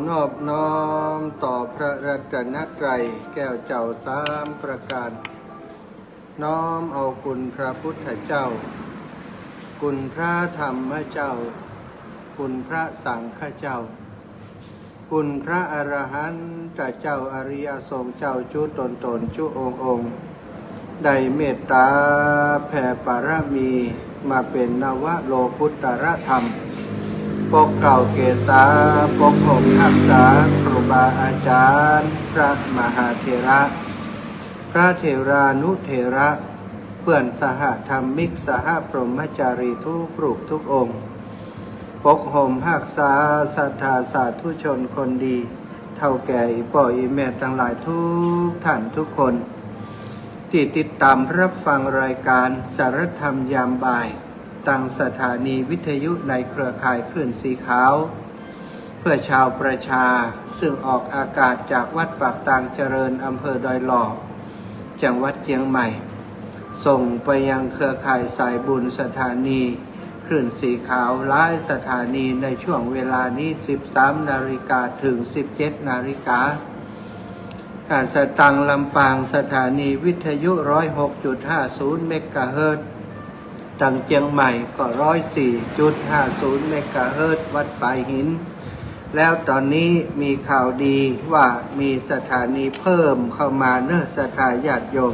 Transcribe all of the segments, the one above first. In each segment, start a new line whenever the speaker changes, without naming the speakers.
นอบน้อมต่อพระรัตนตรัยแก้วเจ้าสามประการ น้อมเอาคุณพระพุทธเจ้าคุณพระธรรมเจ้าคุณพระสังฆเจ้าคุณพระอรหันตเจ้าอริยสงฆ์เจ้าจุตนจุองค์ได้เมตตาแผ่ปารมีมาเป็นนวโลกุตตรธรรมปกเกล่าเกษาปกห่มรักษาครูบาอาจารย์พระมหาเถระพระเถรานุเถระเพื่อนสหธรรมิกสหพรหมจารีทุกรูปทุกองค์ปกห่มรักษาศรัทธาสาธุชนคนดีเท่าแก่อีป่ออีแม่ทั้งหลายทุกท่านทุกคนที่ติดตามรับฟังรายการสารธรรมยามบ่ายตั้งสถานีวิทยุในเครือข่ายคลื่นสีขาวเพื่อชาวประชาซึ่งออกอากาศจากวัดปากตางเจริญอำเภอดอยหล่อจังหวัดเชียงใหม่ส่งไปยังเครือข่ายสายบุญสถานีคลื่นสีขาวหลายสถานีในช่วงเวลานี้ 13 นาฬิกาถึง 17 นาฬิกาสตังลำปางสถานีวิทยุ 106.50 เมกะเฮิรตซ์ตังเชียงใหม่ก็ 104.50 เมกะเฮิรตซ์วัดฝายหินแล้วตอนนี้มีข่าวดีว่ามีสถานีเพิ่มเข้ามาเนอะศรัทธาญาติโยม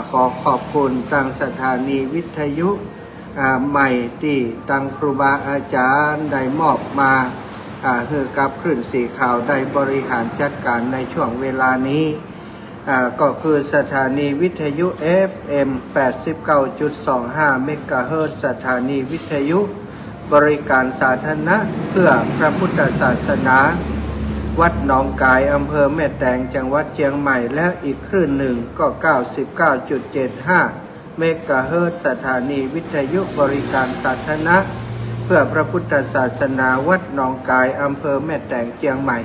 ขอขอบคุณทางสถานีวิทยุใหม่ที่ทางครูบาอาจารย์ได้มอบมาให้กับคลื่นสีขาวได้บริหารจัดการในช่วงเวลานี้ก็คือสถานีวิทยุ FM 89.25 เมกะเฮิรตซ์สถานีวิทยุบริการสาธารณะเพื่อพระพุทธศาสนาวัดหนองกายอำเภอแม่แตงจังหวัดเชียงใหม่และอีกคลื่นหนึ่งก็ 99.75 เมกะเฮิรตซ์สถานีวิทยุบริการสาธารณะเพื่อพระพุทธศาสนาวัดหนองกายอำเภอแม่แตงเชียงใหม่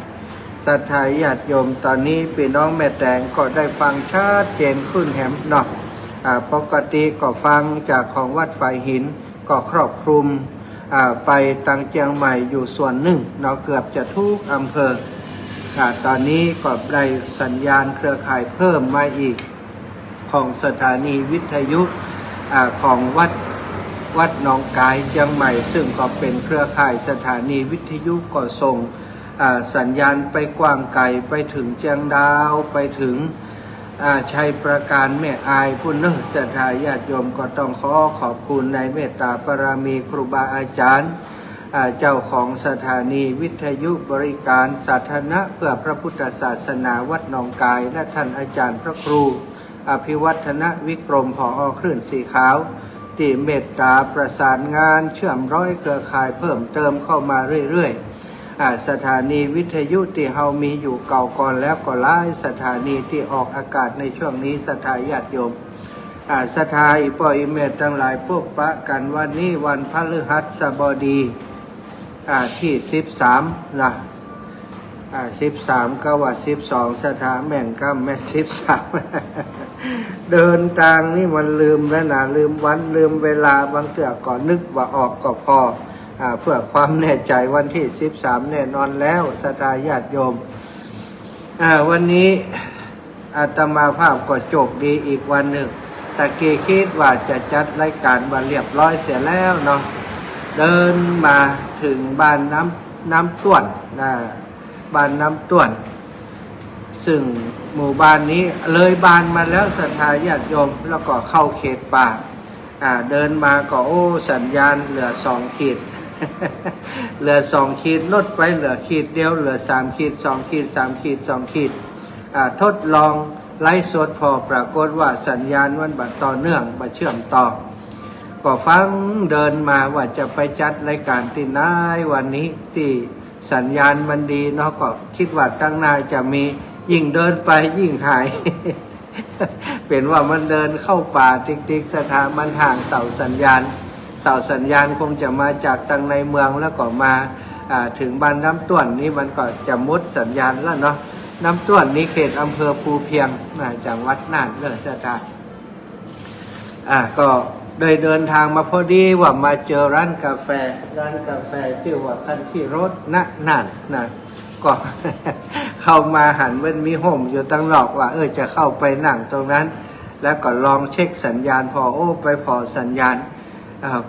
ศรัทธาญาติโยมตอนนี้พี่น้องแม่แตงก็ได้ฟังชัดเจนขึ้นแหมเนาะปกติก็ฟังจากของวัดฝายหินก็ครอบคลุมไปตังเชียงใหม่อยู่ส่วนหนึ่งเนาะเกือบจะทุกอำเภอตอนนี้ก็ได้สัญญาณเครือข่ายเพิ่มมาอีกของสถานีวิทยุของวัดหนองกายเชียงใหม่ซึ่งก็เป็นเครือข่ายสถานีวิทยุก็ส่งสัญญาณไปกว้างไกลไปถึงเชียงดาวไปถึงชัยประการแม่อายพุ่นเนศรัทธาญาติโยมก็ต้องขอบคุณในเมตตาบารมีครูบาอาจารย์เจ้าของสถานีวิทยุบริการสาธารณะเพื่อพระพุทธศาสนาวัดหนองกายและท่านอาจารย์พระครูอภิวัฒนวิกรมผอ.คลื่นสีขาวที่เมตตาประสานงานเชื่อมร้อยเครือข่ายเพิ่มเติมเข้ามาเรื่อยๆสถานีวิทยุที่เฮามีอยู่เก่าก่อนแล้วก็หลายสถานีที่ออกอากาศในช่วงนี้ศรัทธาญาติโยมศรัทธาอีป่ออีเมตทั้งหลายพวกปะกันวันนี้วันพฤหัสบดีที่13นะ13ก็ว่า12สถาแม่นก็แม่13 เดินทางนี่มันลืมแล้วนะลืมวันลืมเวลาบางเทื่อก็นึกว่าออกก็พอเพื่อความแน่ใจวันที่13แน่นอนแล้วศรัทธาญาติโยมวันนี้อาตมาภาพก็โชคดีอีกวันหนึ่งตะกี้คิดว่าจะจัดรายการมาเรียบร้อยเสียแล้วเนาะเดินมาถึงบ้านน้ำต้วนบ้านน้ำต้วนซึ่งหมู่บ้านนี้เลยบ้านมาแล้วศรัทธาญาติโยมแล้วก็เข้าเขตป่าเดินมาก็สัญญาณเหลือ2 ขีด เหลือ2 ขีดลดไปเหลือขีดเดียวเหลือ3 ขีด2 ขีด3 ขีด2 ขีดทดลองไลฟ์สดพอปรากฏว่าสัญญาณมันบัดต่อเนื่องบัดเชื่อมต่อก็ฟังเดินมาว่าจะไปจัดรายการที่นายวันนี้ที่สัญญาณมันดีเนาะก็คิดว่าตั้งหน้าจะมียิ่งเดินไปยิ่งหาย เป็นว่ามันเดินเข้าป่าติ๊กๆสถานมันห่างเสาสัญญาณคงจะมาจากทางในเมืองแล้วก็มาถึงบ้านน้ำต้วนนี้มันก็จะมุดสัญญาณแล้วเนาะน้ำต้วนนี้เขตอำเภอภูเพียงจังหวัดน่านเนอะสถานก็เดินทางมาพอดีว่ามาเจอร้านกาแฟชื่อว่าคันที่รถน่านนะ ก็ เข้ามาหันมันมีห่มอยู่ตั้งหลอกว่าจะเข้าไปนั่งตรงนั้น แล้วก็ลองเช็คสัญญาณพอไปพอสัญญาณ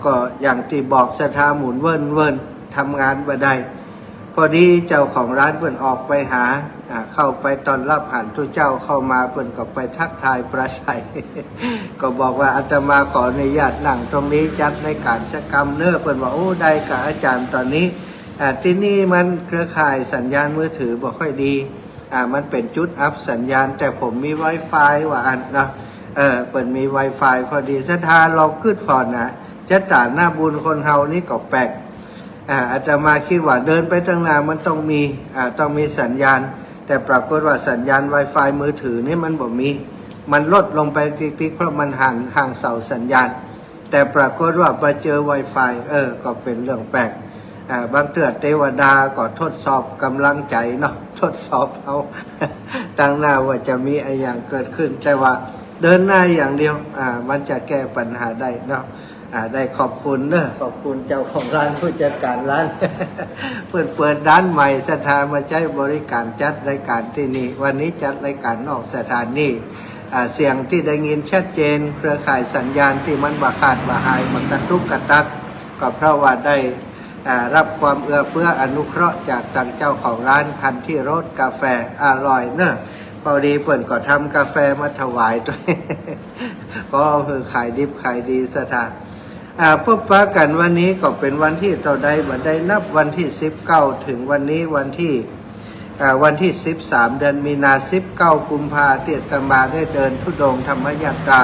ก็อย่างที่บอกสถาหมุนเวินทำงานบ่ได้พอดีเจ้าของร้านเพิ่นออกไปหาเข้าไปตอนรับหันทุเจ้าเข้ามาเพิ่นก็ไปทักทายประสัย ก็บอกว่าอาตมาขออนุญาตนั่งตรงนี้จัดในการกิจกรรมเน้อเพิ่นว่าได้กับอาจารย์ตอนนี้ที่นี่มันเครือข่ายสัญญาณมือถือบ่ค่อยดีมันเป็นจุดอัพสัญญาณแต่ผมมี Wi-Fi ว่าอันเนาะเปิดมี Wi-Fi พอดีสถานลองขึ้นพอนะจะตาหน้าบุญคนเฮานี่ก็แปลกอาตมาคิดว่าเดินไปตั้งนานมันต้องมีสัญญาณแต่ปรากฏว่าสัญญาณ Wi-Fi มือถือนี่มันบ่มีมันลดลงไปติ๊กๆเพราะมันห่างเสาสัญญาณแต่ปรากฏว่าไปเจอ Wi-Fi ก็เป็นเรื่องแปลกบางเตือเทวดาก็ทดสอบกำลังใจเนาะทดสอบเอา ตั้งหน้าว่าจะมีอะไรอย่างเกิดขึ้นแต่ว่าเดินหน้าอย่างเดียวมันจะแก้ปัญหาได้เนาะได้ขอบคุณเนอะขอบคุณเจ้าของร้านผู้จัดการร้าน เปิดร้านใหม่สถานมาใช้บริการจัดรายการที่นี่วันนี้จัดรายการนอกสถานนี่เสียงที่ได้ยินชัดเจนเครือข่ายสัญญาณที่มันบ่ขาดบ่หายมันกระตุกกระตักก็เพราะว่าได้รับความเอื้อเฟื้ออนุเคราะห์จากทางเจ้าของร้านคันที่รสกาแฟอร่อยเนอะพอดีเปิ่นก็ทำกาแฟมาถวายด้วย ก็คือขายดิบขายดีสถานพบปะกันวันนี้ก็เป็นวันที่เท่าใดบัดใดนับวันที่19ถึงวันนี้วันที่13เดือนมีนา19กุมภาพันธ์ที่อาตมาได้เดินธุดงค์ธรรมยาตรา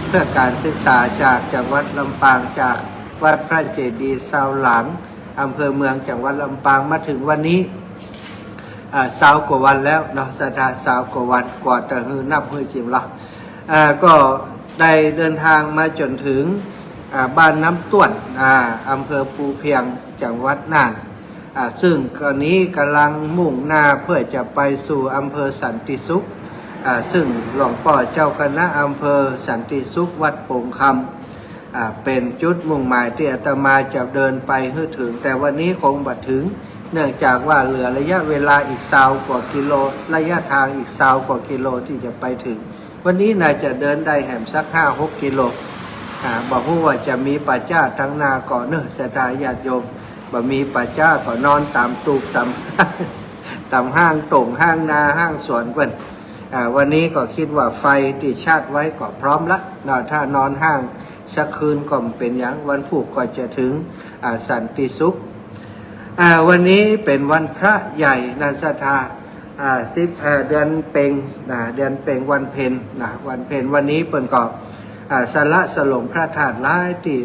เพื่อการศึกษาจากจังหวัดลำปางจากวัดพระเจดีย์ซาวหลังอำเภอเมืองจังหวัดลำปางมาถึงวันนี้20 กว่าวันแล้วเนาะสถาน20 กว่าวันกว่าจะนับเพื่อจิมละก็ได้เดินทางมาจนถึงบ้านน้ำต้วนอำเภอภูเพียงจังหวัดน่านซึ่งตอนนี้กำลังมุ่งหน้าเพื่อจะไปสู่อำเภอสันติสุขซึ่งหลวงพ่อเจ้าคณะอำเภอสันติสุขวัดโป่งคำเป็นจุดมุ่งหมายที่อาตมาจะเดินไปให้ถึงแต่วันนี้คงบัดถึงเนื่องจากว่าเหลือระยะเวลาอีก20 กว่ากิโลระยะทางอีก20 กว่ากิโลที่จะไปถึงวันนี้น่าจะเดินได้แหมสัก5-6 กิโลบอกว่าจะมีป่าจ้าทั้งนาก่อนเนอะสถาญาติโยมบ่มีป่าจ้าก็นอนตามตูบตามห้างตรงห้างนาห้างสวนเพิ่นวันนี้ก็คิดว่าไฟติดชาติไว้ก็พร้อมละถ้านอนห้างสักคืนก็เป็นอย่างวันพุธก็จะถึงสันติสุขวันนี้เป็นวันพระใหญ่นันสถาเดือนเพ็ญวันเพ็ญวันเพ็ญวันนี้เปิ่นก็สละสลงพระธาตุหลายที่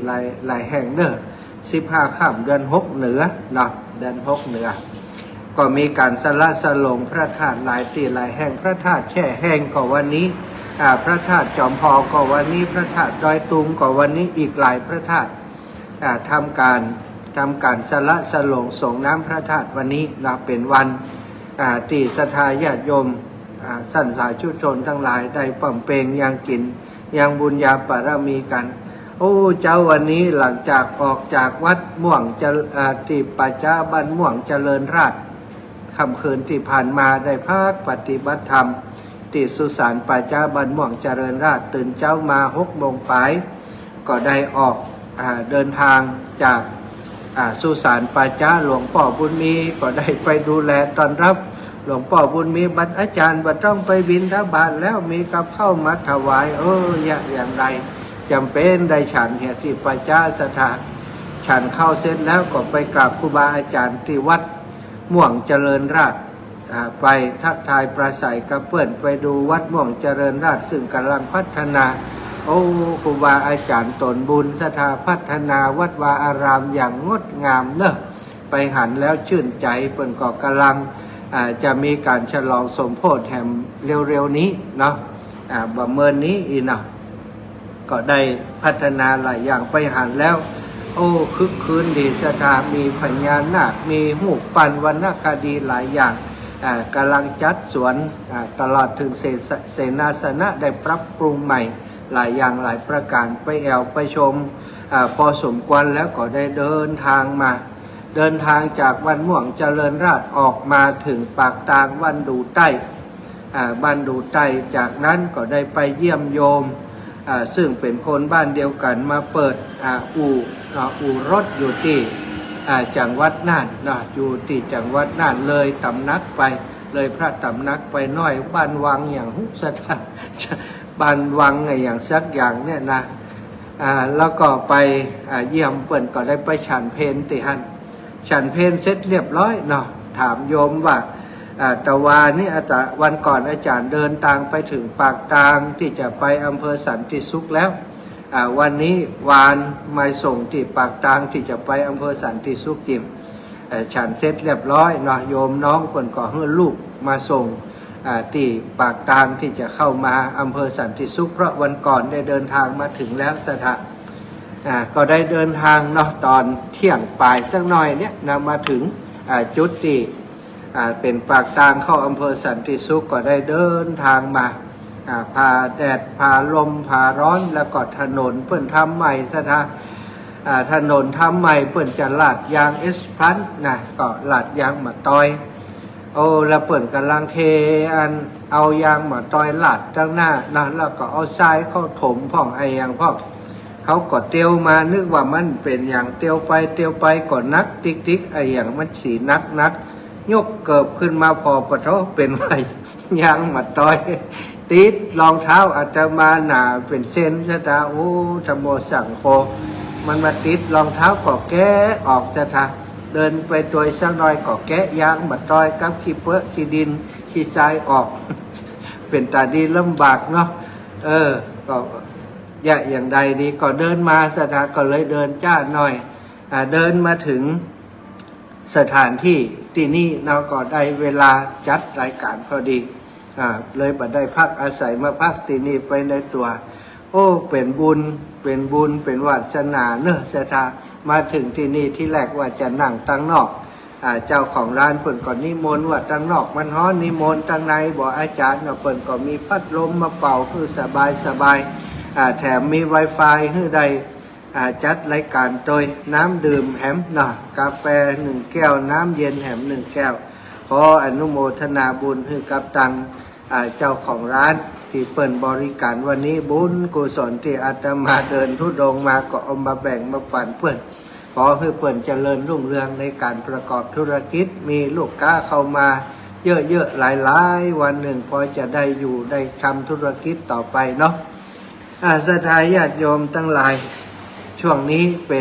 หลายแห่งเนอะ15 ค่ำเดือน 6เหนือเนาะเดือน 6เหนือก็มีการสละสลงพระธาตุหลายที่หลายแห่งพระธาตุแช่แห้งก็วันนี้พระธาตุจอมพอก็วันนี้พระธาตุดอยตุงก็วันนี้อีกหลายพระธาตุทำการสละสลงส่งน้ำพระธาตุวันนี้นะเป็นวันที่ศรัทธาญาติโยมสันสาธุชนทั้งหลายได้ป่อมเปงยังกินยังบุญญาบารมีกันเจ้าวันนี้หลังจากออกจากวัดม่วงที่ปัจจาบ้านม่วงเจริญราษฎร์ค่ำคืนที่ผ่านมาได้พักปฏิบัติธรรมที่สุสานปัจจาบ้านม่วงเจริญราษฎร์ตื่นเจ้ามา6 โมงปลายก็ได้ออกเดินทางจากสุสานปัจจาหลวงพ่อบุญมีก็ได้ไปดูแลต้อนรับหลวงพ่อบุญมีบัดอาจารย์บัดต้องไปบิณฑบาตแล้วมีกับข้าวมาถวายอย่างไรจำเป็นได้ฉันเหตุที่ปัจจาสถานฉันเข้าเสร็จแล้วก็ไปกราบครูบาอาจารย์ที่วัดม่วงเจริญราษฎร์ไปทักทายประสัยกับเพื่อนไปดูวัดม่วงเจริญราษฎร์ซึ่งกำลังพัฒนาครูบาอาจารย์ตนบุญสถาพัฒนาวัดวาอารามอย่างงดงามเนอะไปหันแล้วชื่นใจเปิ่นก็กำลังจะมีการฉลองสมโภชแห่งเร็วๆนี้เนาะบ่เมินนี้อีเนาะก็ได้พัฒนาหลายอย่างไปหันแล้วคึกคืนดีสถามีพญานาคมีหูปปันวรรณคดีหลายอย่างกำลังจัดสวนตลอดถึงเสนาสนะได้ปรับปรุงใหม่หลายอย่างหลายประการไปไปชมพอสมควรแล้วก็ได้เดินทางมา เดินทางจากบ้านม่วงเจริญราษฎร์ออกมาถึงปากตางบ้านดูใต้บ้านดูใต้จากนั้นก็ได้ไปเยี่ยมโยมซึ่งเป็นคนบ้านเดียวกันมาเปิดอู่รถอยู่ที่จังหวัดน่านอยู่ที่จังหวัดน่านเลยตำนักไปเลยพระตำนักไปน้อยบ้านวังอย่างหุบสถานบ้านวังอย่างสักอย่างเนี่ยนะแล้วก็ไปเยี่ยมเปิ่นก็ได้ไปฉันเพลติหันฉันเพลเสร็จเรียบร้อยเนาะถามโยมว่าตะวานี่วันก่อนอาจารย์เดินทางไปถึงปากตางที่จะไปอำเภอสันติสุขแล้ววันนี้วานมาส่งที่ปากตางที่จะไปอำเภอสันติสุขจิมฉันเสร็จเรียบร้อยเนาะโยมน้องคนก็ให้ลูกมาส่งที่ปากตางที่จะเข้ามาอำเภอสันติสุขเพราะวันก่อนได้เดินทางมาถึงแล้วสถานก็ได้เดินทางเนาะตอนเที่ยงปลายสักหน่อยเนี่ยนำมาถึงจุดที่เป็นปากตางเข้าอำเภอสันติสุขก็ได้เดินทางมาพาแดดพาลมพาร้อนแล้วก็ถนนเพิ่นทำใหม่สถานถนนทำใหม่เปิ่นจะลาดยางเอสพลันนะก็ลาดยางมาตอยแล้วเปิ่นกำลังเทเอายางมาตอยลาดตั้งหน้านะแล้วก็เอาทรายเข้าถมพ่องอย่างพ่องเขาก็เตียวมานึกว่ามันเป็นอย่างเตียวไปก่อนนักติ๊กอย่างมันสีนักยกเกิบขึ้นมาพอปะท้อเป็นไว้ยางมาตอยติดรองเท้าอาจจะมาหนาเป็นเส้นชะตาโอ้ธรรมโมสังโฆมันมาติดรองเท้าก็แกะออกสถาเดินไปตัวสักหน่อยก็แกะยางมาตอยกับขี้เปื้อนขี้ดินขี้ทรายออก เป็นตาดีลำบากเนาะก็อย่างใดดีก็เดินมาสถาก็เลยเดินจ้าหน่อยเดินมาถึงสถานที่นี่เราก็ได้เวลาจัดรายการพอดีเลยบัดได้พักอาศัยมาพักที่นี่ไปในตัวโอ้เป็นบุญเป็นวาสนาเนอะสถามาถึงที่นี่ที่แรกว่าจะนั่งตั้งนอกเจ้าของร้านเปิ่นก่อนนิมนต์ว่าตั้งนอกมันฮ้อนนิมนต์ตั้งในบอกอาจารย์เปิ่นก็มีพัดลมมาเป่าคือสบายแถมมี Wi-Fi ให้ได้จัดรายการโดยน้ำดื่มแหมเนาะกาแฟ1 แก้วน้ำเย็นแหม1 แก้วขออนุโมทนาบุญให้กับตังเจ้าของร้านที่เปิ่นบริการวันนี้บุญกุศลที่อาตมาเดินทุดงมาก็เอามาแบ่งมาปั่นเปิ่นขอให้เปิ่นเจริญรุ่งเรืองในการประกอบธุรกิจมีลูกค้าเข้ามาเยอะๆหลายๆวันหนึ่งพอจะได้อยู่ได้ทำธุรกิจต่อไปเนาะศรัทธาญาติโยมทั้งหลายช่วงนี้เ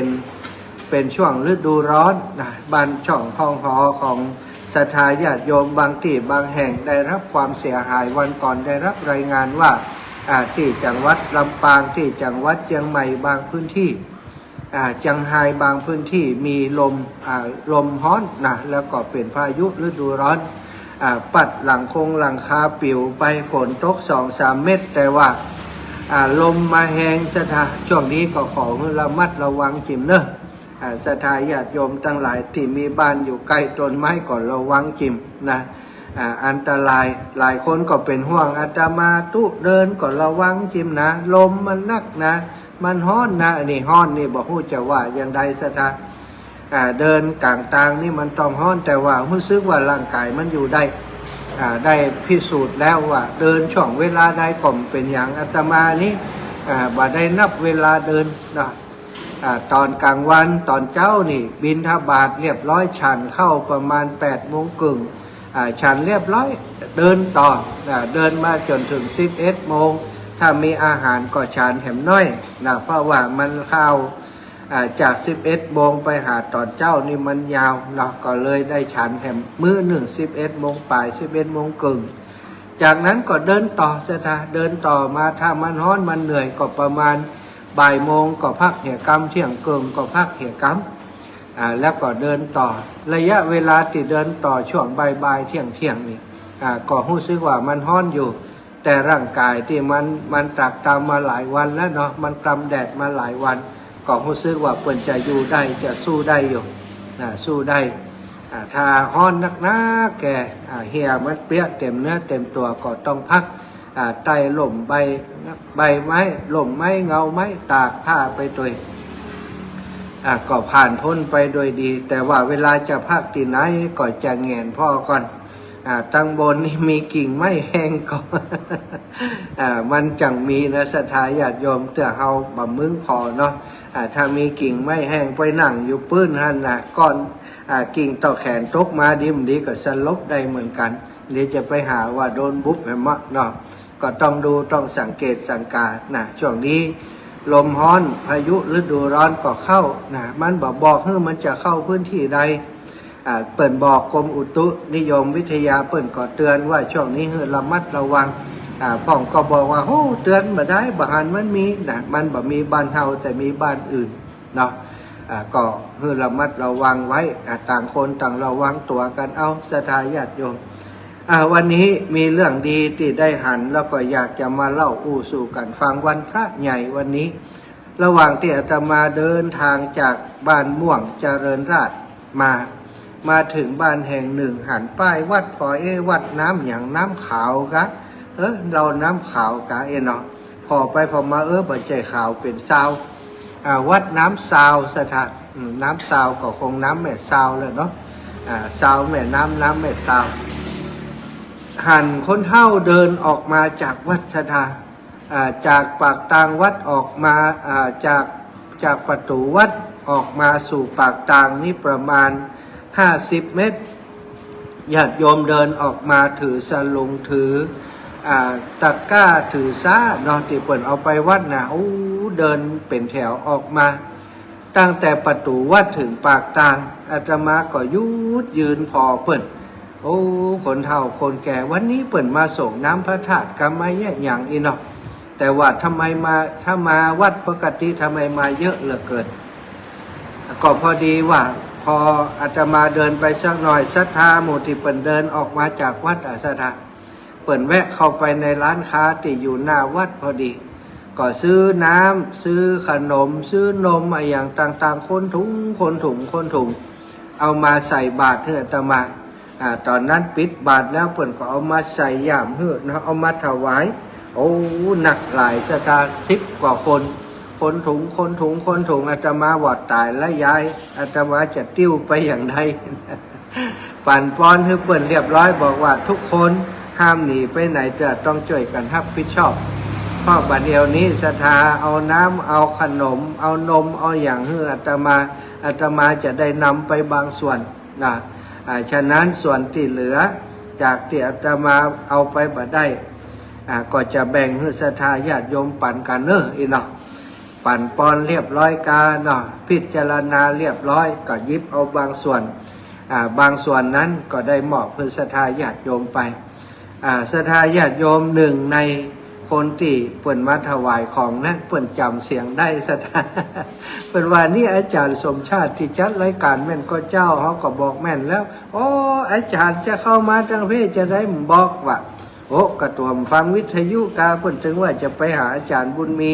ป็นช่วงฤดูร้อนนะบ้านช่องห้องหอของศรัทธาญาติโยมบางที่บางแห่งได้รับความเสียหายวันก่อนได้รับรายงานว่าที่จังหวัดลำปางที่จังหวัดเชียงใหม่บางพื้นที่จังไห้บางพื้นที่มีลมร้อนนะแล้วก็เป็นพายุฤดูร้อนปัดหลังคาปิวไปฝนตก 2-3 เม็ดแต่ว่าลมมาแหงสถาช่วงนี้ก็ขอระมัดระวังจิมเนอะศรัทธาญาติโยมทั้งหลายที่มีบ้านอยู่ใกล้ต้นไม้ก็ระวังจิมนะอันตรายหลายคนก็เป็นห่วงอาตมาตุเดินก็ระวังจิมนะลมมันนักนะมันฮ้อนนะนี่ฮ้อนนี่บอกผู้จะว่าอย่างใดศรัทธาเดินกลางทางนี่มันต้องฮ้อนแต่ว่ารู้สึกว่าร่างกายมันอยู่ได้พิสูจน์แล้วว่าเดินช่วงเวลาใดก็เป็นอย่างอาตมานี้บ่ได้นับเวลาเดินนะตอนกลางวันตอนเช้านี่บิณฑบาตเรียบร้อยฉันเข้าประมาณ8:30ฉันเรียบร้อยเดินต่อเดินมาจนถึง11:00ถ้ามีอาหารก็ฉันแหมน้อยนะเพราะว่ามันเข้าจาก11:00ไปหาตอนเช้านี่มันยาวนะก็เลยได้ฉันแหมมื้อหนึ่ง11:00ปลาย11:30จากนั้นก็เดินต่อสถาเดินต่อมาถ้ามันร้อนมันเหนื่อยก็ประมาณบ่ายโมงก็พักเหกรรมเที่ยงเกิงก็พักเหกรรมแล้วก็เดินต่อระยะเวลาที่เดินต่อช่วงบ่ายเที่ยงนี่ก็รู้สึกว่ามันร้อนอยู่แต่ร่างกายที่มันตากตามมาหลายวันแล้วเนาะมันกำแดดมาหลายวันก็รู้สึกว่าเปิ่นจะอยู่ได้จะสู้ได้อยู่สู้ได้ถ้าร้อนนักแก่เหี่ยมันเปียกเต็มเนื้อเต็มตัวก็ต้องพักใต้ล่มใบไม้ล่มไม้เงาไม้ตากผ้าไปตัว ก็ผ่านพ้นไปโดยดี แต่ว่าเวลาจะพักที่ไหนก็จะแงนพ่อก่อนตั้งบนนี่มีกิ่งไม้แห้งก่อน มันจังมีนะศรัทธาญาติโยมเตื้อเฮาบ่มึงพอเนาะถ้ามีกิ่งไม้แห้งไปนั่งอยู่ปื้นหั่นน่ะก่อนกิ่งต่อแขนตกมาดีก็สลบได้เหมือนกันเดี๋ยวจะไปหาว่าโดนบุบแหมะเนาะก็ต้องดูต้องสังเกตสังกานะช่วงนี้ลมร้อนพายุฤดูร้อนก็เข้านะมันบอกมันจะเข้าพื้นที่ใดเปิ่นบอกกรมอุตุนิยมวิทยาเปิ่นก็เตือนว่าช่วงนี้ให้ระมัดระวังพ่องก็บอกว่าโอ้เตือนมาได้บางมันมีนะมันบ่มีบ้านเฮาแต่มีบ้านอื่นเนาะก็ให้ระมัดระวังไว้ต่างคนต่างระวังตัวกันเอาศรัทธาญาติโยมวันนี้มีเรื่องดีที่ได้หันแล้วก็อยากจะมาเล่าสู่กันฟังวันพระใหญ่วันนี้ระหว่างที่อาตมาเดินทางจากบ้านม่วงเจริญราษฎร์มาถึงบ้านแห่งหนึ่งหันป้ายวัดพอวัดน้ำอย่างน้ำขาวกะเราน้ำขาวกะเนาะพอไปพอมาบัจใจขาวเป็นซาววัดน้ำซาวสถานน้ำซาวก็คงน้ำแม่ซาวเลยเนาะซาวแม่น้ำแม่ซาวหันคนเฒ่าเดินออกมาจากวัดสถานจากปากทางวัดออกมาจากประตูวัดออกมาสู่ปากทางนี่ประมาณ50 เมตรญาติโยมเดินออกมาถือสลุงถือตะกร้าถือซ่าเนาะที่เปิ่นเอาไปวัดนะเดินเป็นแถวออกมาตั้งแต่ประตูวัดถึงปากทางอาตมาก็ยืนพอเปิ่นคนเฒ่าคนแก่วันนี้เปิ่นมาส่งน้ำพระธาตุกำมาแย่อย่างอีเนาะแต่ว่าถ้ามาวัดปกติทำไมมาเยอะเหลือเกินก็พอดีว่าพออาตมาเดินไปสักหน่อยศรัทธาหมู่ที่เปิ่นเดินออกมาจากวัดศรัทธาเปิ่นแวะเข้าไปในร้านค้าที่อยู่หน้าวัดพอดีก็ซื้อน้ำซื้อขนมซื้อนมอะไรอย่างต่างๆคนถุงเอามาใส่บาตรให้อาตมาตอนนั้นปิดบาตรแล้วเปิ่นก็เอามาใส่ย่ามเฮือนะเอามาถวายหนักหลายศรัทธา10 กว่าคนถุงอาตมาบอดตายและยายอาตมาจะติ้วไปอย่างใด ปั่นป้อนให้เปิ่นเรียบร้อยบอกว่าทุกคนห้ามหนีไปไหนจะต้องช่วยกันรับผิดชอบเพราะบัดเดี๋ยวนี้ศรัทธาเอาน้ำเอาขนมเอานมเอาอย่างให้อาตมาจะได้นำไปบางส่วนนะฉะนั้นส่วนที่เหลือจากที่อาตมาเอาไปบ่ได้ก็จะแบ่งให้ศรัทธาญาติโยมปั่นกันอีเนาะปั่นปอนเรียบร้อยกาเนาะพิจารณาเรียบร้อยก็ยิบเอาบางส่วนบางส่วนนั้นก็ได้มอบเพื่อศรัทธาญาติโยมไปศรัทธาญาติโยมหนึ่งในคนที่เปิ่นมาถวายของนั้นเปิ่นจำเสียงได้ศรัทธา เปิ่นว่านี่อาจารย์สมชาติที่จัดรายการแม่นก็เจ้าเขาก็บอกแม่นแล้วอาจารย์จะเข้ามาทางเพศจะได้บอกว่ากระตัวมฟังวิทยุกาเปิ่นถึงว่าจะไปหาอาจารย์บุญมี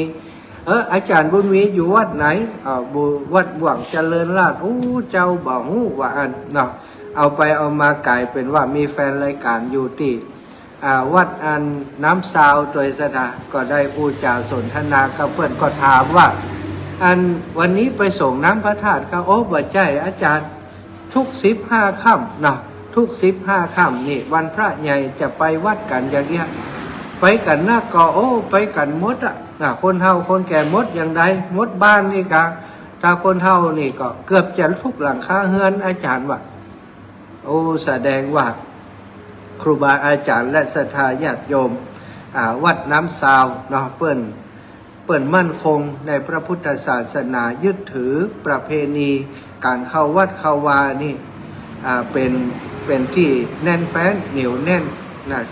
อาจารย์บุญมีอยู่วัดไหนวัดบ่วงเจริญราษฎร์เจ้าบอกว่าอันเนาะเอาไปเอามากลายเป็นว่ามีแฟนรายการอยู่ที่วัดอันน้ำซาวโดยสถาก็ได้จาสนทนากับเพื่อนก็ถามว่าอันวันนี้ไปส่งน้ำพระธาตุก็บ่ใจอาจารย์ทุก15 ค่ำเนาะทุก15 ค่ำนี่วันพระใหญ่จะไปวัดกันอย่างเงี้ยไปกันหน้าก็ไปกันมดคนเฒ่าคนแก่มดอย่างใดมดบ้านนี่กะถ้าคนเฒ่านี่ก็เกือบจะทุกหลังคาเฮือนอาจารย์ว่าแสดงว่าครูบาอาจารย์และศรัทธาญาติโยมวัดน้ำซาวเนาะเปิ้นมั่นคงในพระพุทธศาสนายึดถือประเพณีการเข้าวัดเข้าวานี่เป็นที่แน่นแฟ้นเหนียวแน่น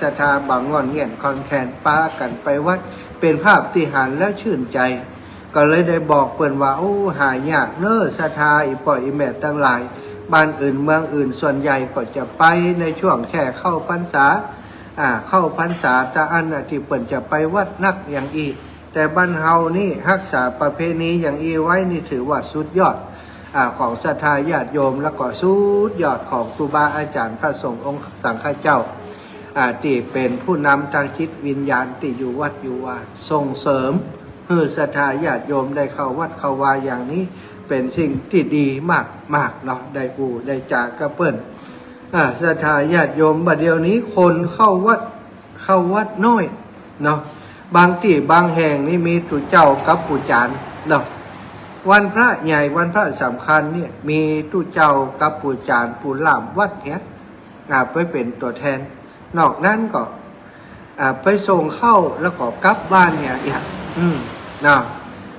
ศรัทธาบางงอนเงียนคอนแคนป้ากันไปวัดเป็นภาพที่หันแล้วชื่นใจก็เลยได้บอกเปิ้นว่าหายากศรัทธาอีป่อยอีแม่ตั้งหลายบ้านอื่นเมืองอื่นส่วนใหญ่ก็จะไปในช่วงแค่เข้าพรรษาเข้าพรรษาจะอันที่เปิ้นจะไปวัดนักอย่างอีแต่บ้านเฮานี่รักษาประเพณีอย่างอีไว้นี่ถือว่าสุดยอดของศรัทธาญาติโยมแล้วก็สุดยอดของครูบาอาจารย์พระสงฆ์องค์สังฆเจ้าที่เป็นผู้นำทางจิตวิญญาณที่อยู่วัดอยู่ว่าส่งเสริมให้ศรัทธาญาติโยมได้เข้าวัดเข้าวาอย่างนี้ เป็นสิ่งที่ดีมากเนาะได้กูได้จากกระเปิ้นศรัทธาญาติโยมบัดเดี๋ยวนี้คนเข้าวัดน้อยเนาะบางที่บางแห่งนี่มีตุเจ้ากับผู้จานเนาะวันพระใหญ่วันพระสำคัญเนี่ยมีตุเจ้ากับผู้จานผู้ล่ามวัดเนี่ยไปเป็นตัวแทนนอกนั้นก็ไปส่งเข้าแล้วก็กลับบ้านเนี่ยนะ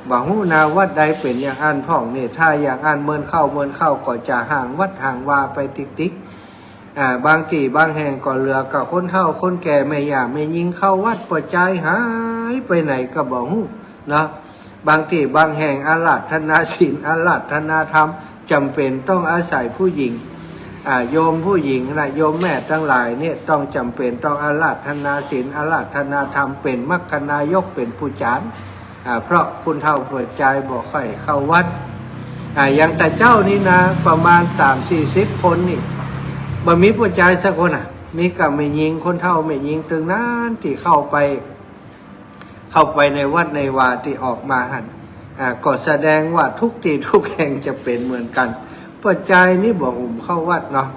บ่ฮู้นาวัดใดเป็นอย่างอันพ่องนี่ถ้าอย่างอันเมินเข้าก็จะห่างวัดห่างวาไปติ๊กบางที่บางแห่งก็เหลือกับคนเฒ่าคนแก่ไม่อยากไม่ยิงเข้าวัดปล่อยใจหายไปไหนก็บ่ฮู้นะบางที่บางแห่งอาราธนาศีลอาราธนาธรรมจำเป็นต้องอาศัยผู้หญิงโยมผู้หญิงนะโยมแม่ทั้งหลายเนี่ยต้องจำเป็นต้องอาราธนาศีลอาราธนาธรรมเป็นมรรคนายกเป็นผู้จานเพราะคุณเฒ่าเปิดใจบอกค่อยเข้าวัดอย่างแต่เจ้านี่นะประมาณ 3-40 คนนี่บ่มีผู้ชายสักคนมีกับไม่ยิงคนเฒ่าไม่ยิงตึงนั้นที่เข้าไปในวัดในวาที่ออกมาหันก็แสดงว่าทุกที่ทุกแห่งจะเป็นเหมือนกันปัจจัยนี่บอกหุ่มเข้าวัดเนาะ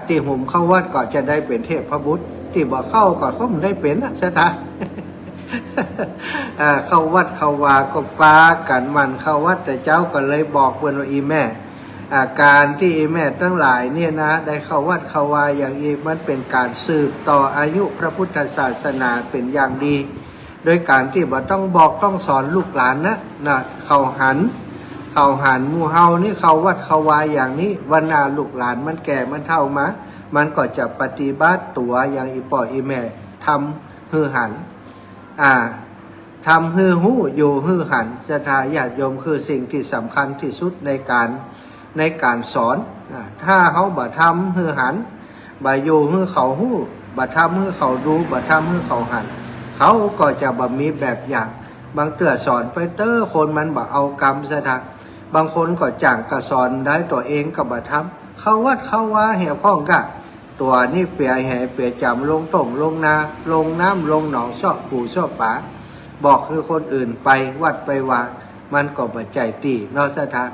ที่หุ่มเข้าวัดก็จะได้เป็นเทพพระบุตรที่บอกเข้าก็เขาไม่ได้เป็นสถานเข้าวัดเข้าวาก็ปากันมันเข้าวัดแต่เจ้าก็เลยบอกเพื่อนว่าอีแม่การที่อีแม่ทั้งหลายเนี่ยนะได้เข้าวัดเข้าวาอย่างอีมันเป็นการสืบต่ออายุพระพุทธศาสนาเป็นอย่างดีโดยการที่บ่ต้องบอกต้องสอนลูกหลานนะเขาหันหมู่เฮานี่เข้าวัดเข้าวาอย่างนี้วันนาลูกหลานมันแก่มันเฒ่ามามันก็จะปฏิบัติตัวอย่างอีพ่ออีแม่ทำฮือหันทำฮือหู้อยู่ฮือหันศรัทธาญาติโยมคือสิ่งที่สำคัญที่สุดในการสอนถ้าเขาบ่ทำฮือหันบ่อยู่ฮือเขาหู้บ่ทำฮือเขาดูบ่ทำฮือเขาหันเขาก็จะบ่มีแบบอย่างบางเตื้อสอนไปคนมันบ่เอากรรมซะทักบางคนก็จ้างก็สอนได้ตัวเองก็บ่ทำเข้าวัดเข้าวาเหี่ยวพ้องกะตัวนี่เปียแห่เปียจำลงต้มลงนาลงน้ำลงหนองชอบปู่ชอบป่าบอกคือคนอื่นไปวัดไปวามันก็บ่ใจตีนอกสถาน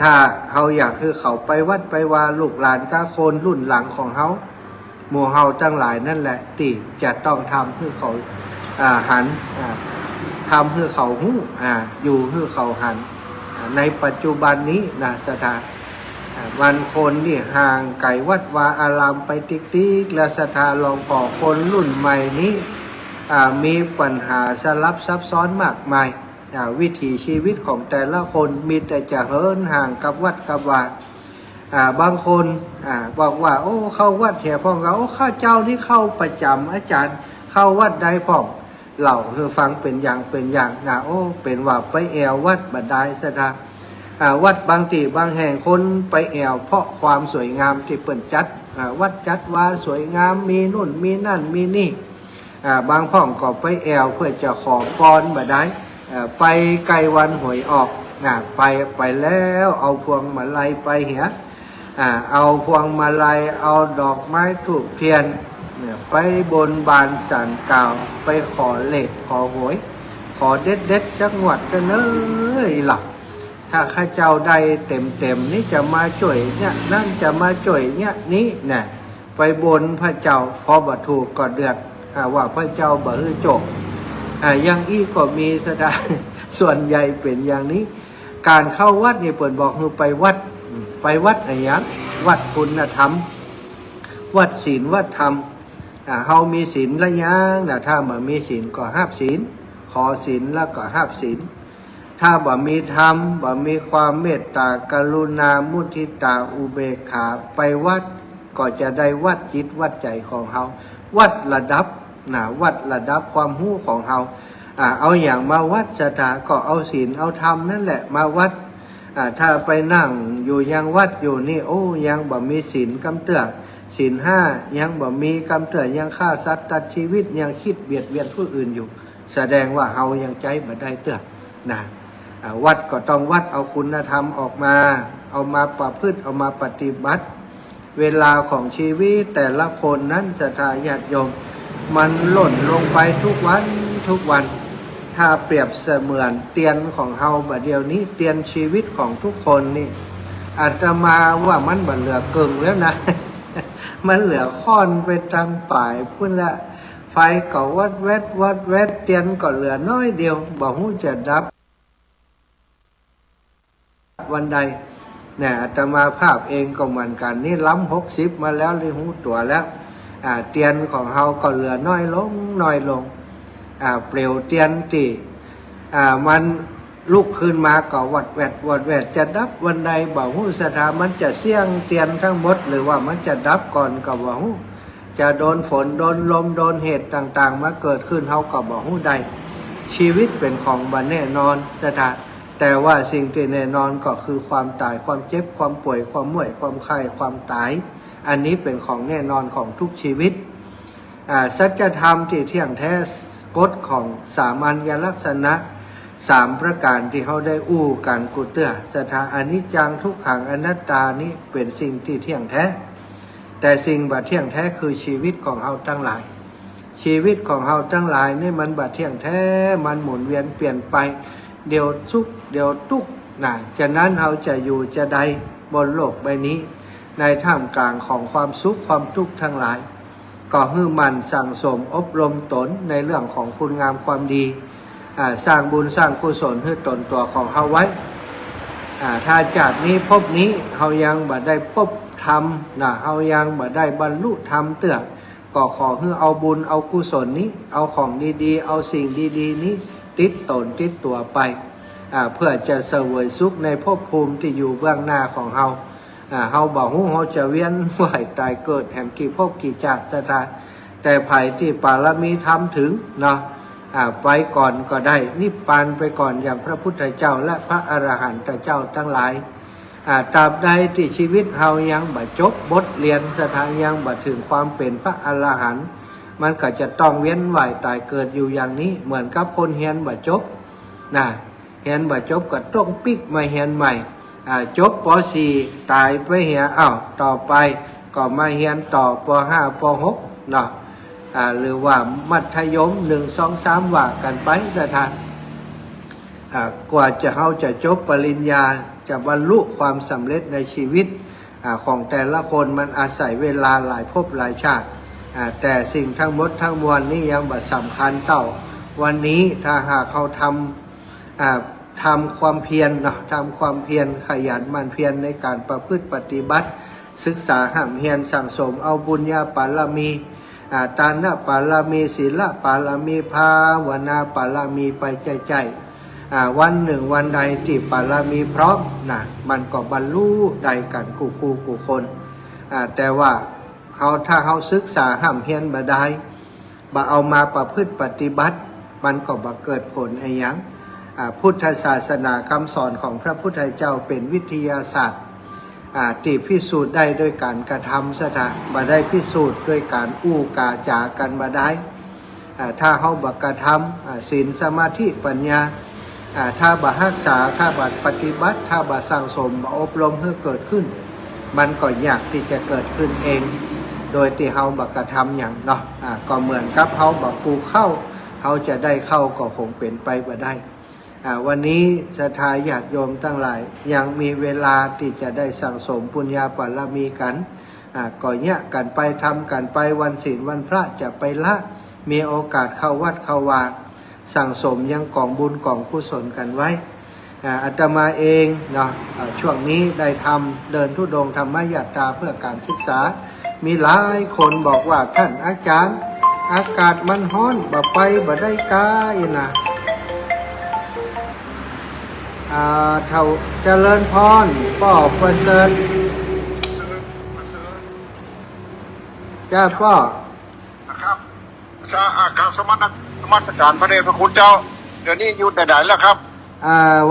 ถ้าเขาอยากคือเขาไปวัดไปวาลูกหลานก้าคนรุ่นหลังของเขาหมู่เฮาทั้งหลายนั่นแหละตีจะต้องทำเพื่อเขาหันทำเพื่อเขาหู้อยู่เพื่อเขาหันในปัจจุบันนี้นะสถานวันคนนี่ห่างไกลวัดวาอารามไปติ๊กและศรัทธาลองพอคนรุ่นใหม่นี้มีปัญหาสลับซับซ้อนมากมายวิถีชีวิตของแต่ละคนมีแต่จะเหินห่างกับวัดกับวาบางคนบอกว่าโอ้เข้าวัดแห่พ่องเราข้าเจ้านี่เข้าประจำอาจารย์เข้าวัดใดพ่องเล่าคือฟังเป็นอย่างนะโอ้เป็นว่าไปแอววัดบัดได้ศรัทธาวัดบางที่บางแห่งคนไปแอวเพราะความสวยงามที่เปิ่นจัดวัดจัดว่าสวยงามมีนู่นมีนั่นมีนี่บางพ่องก็ไปแอวเพื่อจะขอพรบัดได้ไปไกลวันหวยออกไปแล้วเอาพวงมาลัยไปเหียเอาพวงมาลัยเอาดอกไม้ธูปเทียนไปบนบานศาลกล่าวไปขอเลขขอหวยขอเด็ดสักงวดกันเลยหลับถ้าข้าเจ้าได้เต็มนี่จะมาจ่วยเนี่ยนั่นจะมาจ่วยเนี่ยนี้เนี่ยไปบนพระเจ้าพอบ่ถูกก็เดือดว่าพระเจ้าบ่ฮือจบอย่างอี้ก็มีสดาส่วนใหญ่เป็นอย่างนี้การเข้าวัดนี่เปิดบอกคือไปวัดอะไรอย่างวัดคุณธรรมวัดศีลวัดธรรมเฮามีศีลละอย่างนะถ้าบ่มีศีลก็ห้าศีลขอศีลแล้วก็ห้าศีลถ้าบ่มีธรรมบ่มีความเมตตากรุณามุทิตาอุเบกขาไปวัดก็จะได้วัดจิตวัดใจของเฮาวัดระดับวัดระดับความรู้ของเฮาเอาอย่างมาวัดศรัทธาก็เอาศีลเอาธรรมนั่นแหละมาวัดถ้าไปนั่งอยู่ยังวัดอยู่นี่โอ้ยังบ่มีศีลกำเตื้อศีล5ยังบ่มีกำเตื้อยังฆ่าสัตว์ตัดชีวิตยังคิดเบียดเบียนผู้อื่นอยู่แสดงว่าเฮายังใจบ่ได้เตื้อวัดก็ต้องวัดเอาคุณธรรมออกมาเอามาประพฤติเอามาปฏิบัติเวลาของชีวิตแต่ละคนนั้นศรัทธาญาติโยมมันหล่นลงไปทุกวัน ถ้าเปรียบเสมือนเตียนของเฮาบัดเดียวนี้เตียนชีวิตของทุกคนนี่อาตมาว่ามันบัดเหลือเกิงแล้วนะ มันเหลือค่อนไปตามป่ายพุ่นละไฟก็วัดแวดวัดแวดเตียนก็เหลือน้อยเดียวบ่ฮู้จะดับวันใดเนี่ยอาตมาภาพเองก็เหมือนกันนี่ล้ำ60มาแล้วเลยหูตัวแล้วเตียนของเฮาก็เหลือน้อยลงน้อยลงเปลวเตียนตีมันลุกขึ้นมาก็วัดแวดวัดแวดจะดับวันใดบ่ฮู้สถามันจะเสี่ยงเตียนทั้งหมดหรือว่ามันจะดับก่อนก็บ่ฮู้จะโดนฝนโดนลมโดนเหตุต่างๆมาเกิดขึ้นเฮาก็บ่ฮู้ใดชีวิตเป็นของบ่แน่นอนแต่ว่าสิ่งที่แน่นอนก็คือความตายความเจ็บความป่วยความเมื่อยความไข้ความตายอันนี้เป็นของแน่นอนของทุกชีวิตสัจธรรมที่เที่ยงแท้กฎของสามัญลักษณะ3ประการที่เขาได้อู้กันกุเตื้อสถาอนิจจังทุกขังอนัตตานี้เป็นสิ่งที่เที่ยงแท้แต่สิ่งบัดเที่ยงแท้คือชีวิตของเขาทั้งหลายชีวิตของเขาทั้งหลายนี่มันบัดเที่ยงแท้มันหมุนเวียนเปลี่ยนไปเดี๋ยวสุขเดี๋ยวทุกข์ฉะนั้นเราจะอยู่จะใดบนโลกใบนี้ในท่ามกลางของความสุขความทุกข์ทั้งหลายก็ให้มันสั่งสมอบรมตนในเรื่องของคุณงามความดีสร้างบุญสร้างกุศลให้ตนตัวของเขาไว้ถ้าจากนี้พบนี้เขายังบ่ได้พบธรรมเขายังบ่ได้บรรลุธรรมเตื้อก็ขอให้เอาบุญเอากุศลนี้เอาของดีๆเอาสิ่งดีๆนี้ติดตนติดตัวไปเพื่อจะเสวยสุขในภพภูมิที่อยู่เบื้องหน้าของเฮาเฮาบอกว่าเฮาจะเวียนว่ายตายเกิดแห่งกี่ภพกี่ชาติสถานแต่ไผ่ที่ปารมีทำถึงเนาะไปก่อนก็ได้นิพพานไปก่อนอย่างพระพุทธเจ้าและพระอรหันตเจ้าทั้งหลายตราบใดที่ชีวิตเฮายังบ่จบบทเรียนสถานยังบ่ถึงความเป็นพระอรหันต์มันก็จะต้องเวียนว่ายตายเกิดอยู่อย่างนี้เหมือนกับคนเฮียนบ่จบเฮียนบ่จบก็ต้องปิกมาเฮียนใหม่จบป .4 ตายไปเฮียต่อไปก็มาเฮียนต่อป .5 ป .6 เนาะหรือว่ามัธยม1 2 3ว่ากันไปท่านกว่าจะเฮาจะจบปริญญาจะบรรลุความสำเร็จในชีวิตของแต่ละคนมันอาศัยเวลาหลายภพหลายชาติแต่สิ่งทั้งหมดทั้งมวลนี้ยังบ่สำคัญเท่าวันนี้ถ้าหากเขาทำความเพียรทำความเพียรขยันหมั่นเพียรในการประพฤติปฏิบัติศึกษาห้ามเพียรสั่งสมเอาบุญญาปารมีทานปารมีศีลปารมีภาวนาปารมีไปใจวันหนึ่งวันใดที่ปารมีพร้อมมันก็บรรลุได้กันกูคนแต่ว่าถ้าเขาศึกษาห้ามเพียรบ่ได้บ่เอามาประพฤติปฏิบัติมันก็บ่เกิดผลอะไรอย่างพุทธศาสนาคำสอนของพระพุทธเจ้าเป็นวิทยาศาสตร์ที่พิสูจน์ได้ด้วยการกระทำบ่ได้พิสูจน์ด้วยการอู้กาจากันบ่ได้ถ้าเขาบ่กระทำศีลสมาธิปัญญาถ้าบ่รักษาถ้าบ่ปฏิบัติถ้าบ่สั่งสมบ่อบรมให้เกิดขึ้นมันก็ยากที่จะเกิดขึ้นเองโดยที่เขาบ่กระทำอย่างเนาะก็เหมือนกับเขาบ่ปลูกข้าวเขาจะได้ข้าวก็คงเป็นไปบ่ได้วันนี้ศรัทธาญาติโยมทั้งหลายยังมีเวลาที่จะได้สั่งสมปุญญาปารมีกันก็เนี่ยกันไปทำกันไปวันศีลวันพระจะไปละมีโอกาสเข้าวัดเข้าวาสั่งสมยังกองบุญกองกุศลกันไว้อาตมาเองเนาะช่วงนี้ได้ทำเดินธุดงค์ธรรมยาตราเพื่อการศึกษามีหลายคนบอกว่าท่านอาจารย์อากาศมันร้อนบ่ไปบ่ได้กายนะเท่าเจริญพรป่อประเสริฐจ้าป่อ
นะครับครับสมัครการพระเดชพระคุณเจ้าเดี๋ยวนี้อยู่แต่ไหนแล้วครับ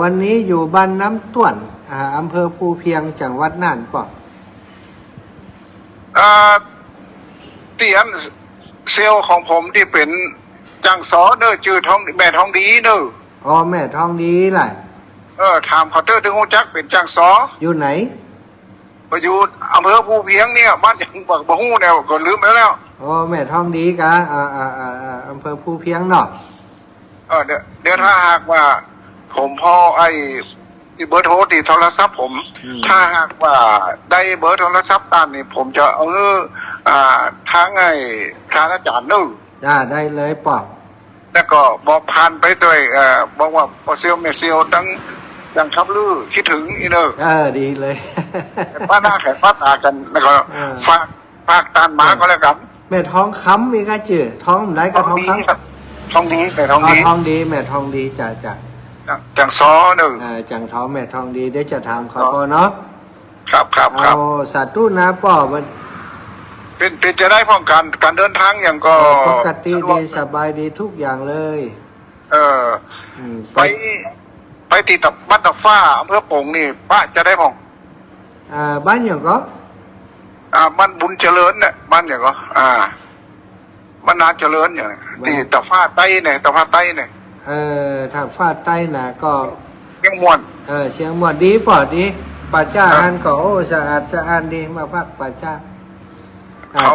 วันนี้อยู่บ้านน้ำต้วนอำเภอภูเพียงจังหวัดน่านป่อ
เตียนเซลล์ของผมที่เป็นจังสอเนอจือแม่ทองดีเนอ
แม่ทองดีแหละ
ถามเขาถึงหูจักเป็นจังสอ
อยู่ไหน
อยู่อำเภอภูเพียงเนี่ยบ้านยังบ่ฮู้แนวก็ลืมไปแล้ว
แม่ทองดีกะอำเภอภูเพียงเนาะ
เดี๋ยวถ้าหากว่า ผมพอไอ้เบอร์โทรที่โทรศัพท์ผม ถ้าหากว่าได้เบอร์โทรศัพท์ตามนี่ผมจะทางทางอาจารย์นู่น
ได้เลยปอบ
แล้วก็บอกผ่านไปด้วยบอกว่าพอเซียวเมเซียวตั้งยังขับลือคิดถึงอีเนอร์
ดีเลย
ป้าหน้าแขกป้าตากันแล้วก็ฝากตานหมาก็แล้วกัน
แม่ท้องค้ำมีก็จื่อท้องไหนก็ท้องค้ำ
ครับท้องดีแต่ท้องดี
ท้องดีแม่ท้องดีจ้ะ
จังซอหนึ่ง
จังท้องแม่ท้องดีเดี๋ยวจะถามเขาก่อนเนาะ
ครับ
เอาสาธุนะป่อมัน
เป็นจะได้ป้องกันการเดินทางอย่างก็
ปกติดีสบายดีทุกอย่างเลย
ไปตีตับบ้านตับฟ้าอำเภอโป่งนี่ป้าจะได้พ้อง
บ้านอย่างก็
บ้านบุญเจริญเนี่ยบ้านอย่างก็บ้านนาเจริญอย่างตีตับฟ้าใต้เนี่ยตับฟ้าใต้เนี่ย
ถ้าฟาดใต้น่ะก็
ยังม่วน
เชียงม่วนดีปอดดีป่าจ้าหันก็โอ้สะอาดสะอ้านดีมาพักป่าจ้า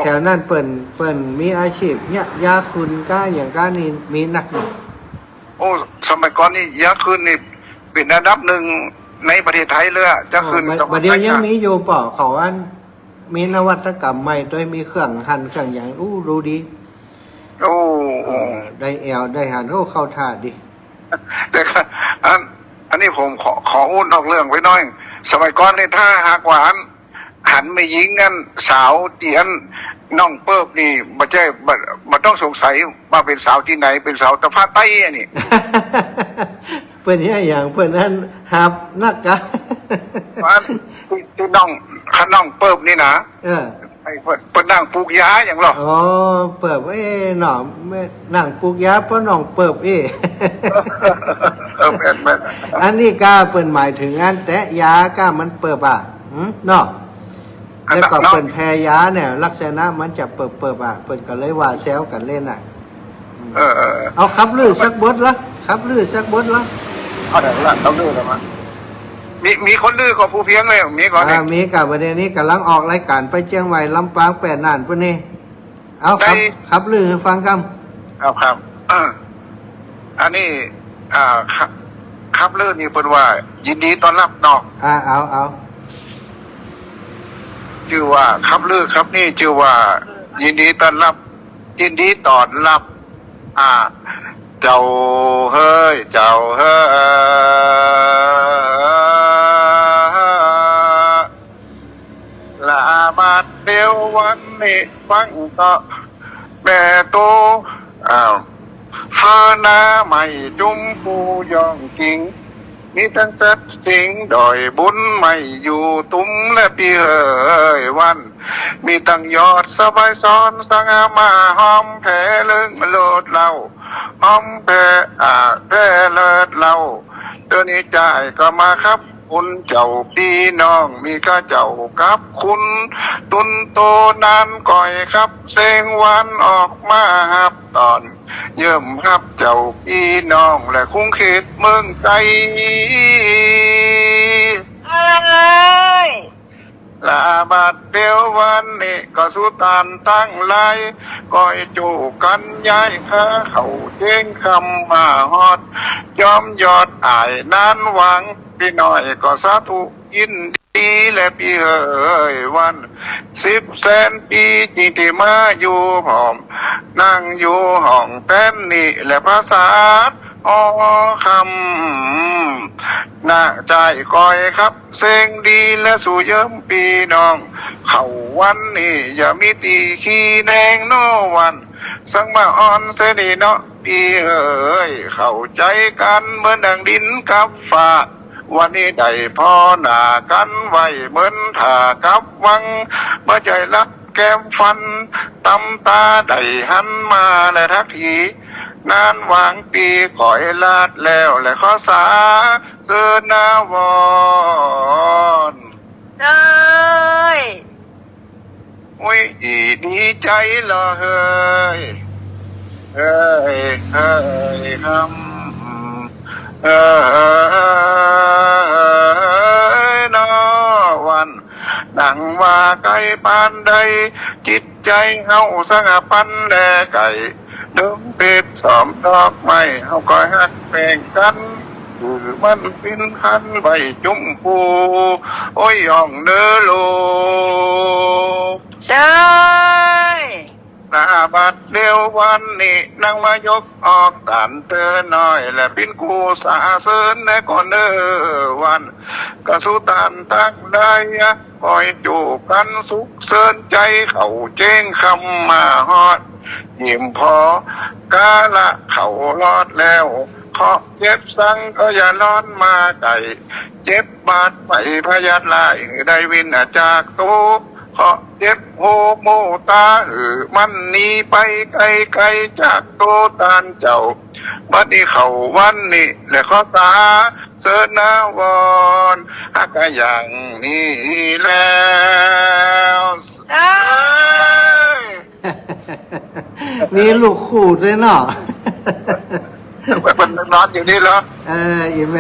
แถวนั้นเปิ่นมีอาชีพเนี่ยยาคุณก้าอย่างก้านี่มีนักหนึ่ง
โอ้สมัยก่อนนี่ยาคืนนี่เป็นอันดับหนึ่งในประเทศไทยเลยยาคืน
บัดเดียวยังมีอยู่ป่อเขาอันมีนวัตกรรมใหม่โดยมีเครื่องหั่นเครื่องอย่างรู้ดี
โอ้
ได้แอลได้หันเข้าท่าดี
แต่อันนี้ผมขออุ้นออกเรื่องไว้น้อย สมัยก่อนนี่ถ้าหากว่าหันไม่ยิงกันสาวเตียนน้องเปิบนี่มาใช่มาต้องสงสัยว่าเป็นสาวที่ไหนเป็นสาวตะพาใต้อันนี้
เพื่อนอย่างเพื่อนนั้นหับนักกะ
ที่น้องข้าน้องเปิบนี่นะไอ้เปิดนั่งปลูกยาอย่างหรอ
เปิบหน่อไม่นั่งปลูกยาเพราะน้องเปิบอันนี้ก้าเปิ่นหมายถึงงานแตะยาก้ามันเปิบเนาะแล้วก็เปิ่นแพรยาเนี่ยลักษณะมันจะเปิบเปิ่นก็เลยว่าแซวกันเล่นเอาขับลื่นสักบดละขับลื่นสักบดละ
เอาเดี๋ยวละต้องลื่นแล้วมั้ยมีคนลื่นก็ผู้เพียงเลยมีก่อนเนี่ย
มีกับประเด็นนี้กำลังออกรายการไปเชียงใหม่ลำปาง8 น่านพุ่นนี่เอาขับลื่นให้ฟังกัน
ครับอันนี้ขับลื่นนี่เพิ่นว่ายินดีต้อนรับนอก
เอา
ชื่อว่าขับลื่นครับนี่ชื่อว่ายินดีต้อนรับเจ้าเฮ้ยลาบาดเดียววันนี้ฟังก็แม่โตเฟอหน้าใหม่จุ้มปูยองจริงมีทั้งเสร็จสิ่งดอยบุญไม่อยู่ตุ้มและปีเฮยวันมีตั้งยอดสบายซ้อนสังอามาหอมแผลเลิงโลดเล่าหอมแผลเลิศเล่าเดี๋ยวนี้ใจก็มาครับคุณเจ้าพี่น้องมีข้าเจ้ากับคุณตุนโตนานก่อยครับเสียงหวานออกมาฮับตอนเยิ่มฮับเจ้าพี่น้องและคุ้งเขตเมืองใจลาบาดเดียววันนี้ก็สุตานตั้งไล่ก้อยจูกันย้ายข้าเขาเจ้งคำมาฮอดยอมยอดอายนานหวังพี่น้อยก็สาธุยินดีและพี่เอ๋ยวัน10 แสนปีที่มาอยู่พร้อมนั่งอยู่ห้องแป้นนี่และภาษาคำน่าใจก้อยครับเสียงดีและสู่เยิ้มปีน้องเขาวันนี้อย่ามีตีขี้แดงโนวันสังมาอ่อนเสดีเนาะพี่เอ๋ยเข้าใจกันเหมือนดังดินกับฟ้าวันนี้ได้พ่อหน้ากันไว้เหมือนถ่ากับวังเมื่อใจรักแก้มฟันตำตาได้หันมาและทักทีนานวางปีก่อยลาดแล้วและข้อสาเสื้อนาวอนอุ้ยดีใจละเฮ้ยคำนอวัน ดังว่าไก่ปานใดจิตใจเฮาสงบปันแลไก่เดิมเป็ดสอมดอกไม้เฮาก็ฮักแบ่งกันคือมันเป็นพันใบจุ่มพูโอ้ยย่องเด้อโลก
ใช่
หน้าบัดเดียววันนี้นางมายกออกตันเธอหน่อยและเป็นกูสาเสริญในก่อนเด้อวันกะสุตานตั้งได้คอยจูบกันสุขเสริญใจเขาเจ้งคำมาฮอดยิ้มพอกาละเขารอดแล้วเคาะเจ็บสังก็อย่าร้อนมาไก่เจ็บบาดไปพยัดลายได้วินจากโตเคาะเจ็บโหโมตามันหนีไปไกลไกลจากโตตานเจ้าบัดนี้เขาวันนี้และข้อสาเสนาวอนฮักอย่างนี้แล้ว
ใช่
มีลูกขู่ด้วยเนาะ
มันนอนอยู่นี่เหรอ
อีแ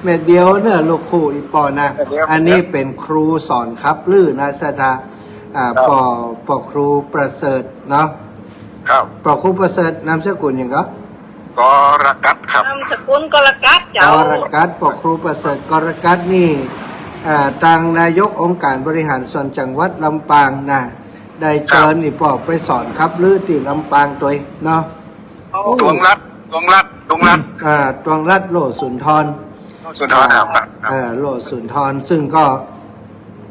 ม่เดียวเนอะลูกครูอีปอนะ
แม่เดียว
อันนี้เป็นครูสอนครับลื่นนะสถาปอครูประเสริฐเนาะ
ครับ
ปอครูประเสริฐนามสกุลอย่างก็
กรกัดครับ
นามสกุลกรกัด
ก
เจ้าร
กัดปอครูประเสริฐกรกัดนี่ทางนายกองค์การบริหารส่วนจังหวัดลำปางนะได้เชิญอีปอไปสอนครับลื่นที่ลำปางตัวเนาะ
โอ้
ดวงรัด
ตวงรัดโลสุนทร
สุนทรครับ
โลสุนทรซึ่งก็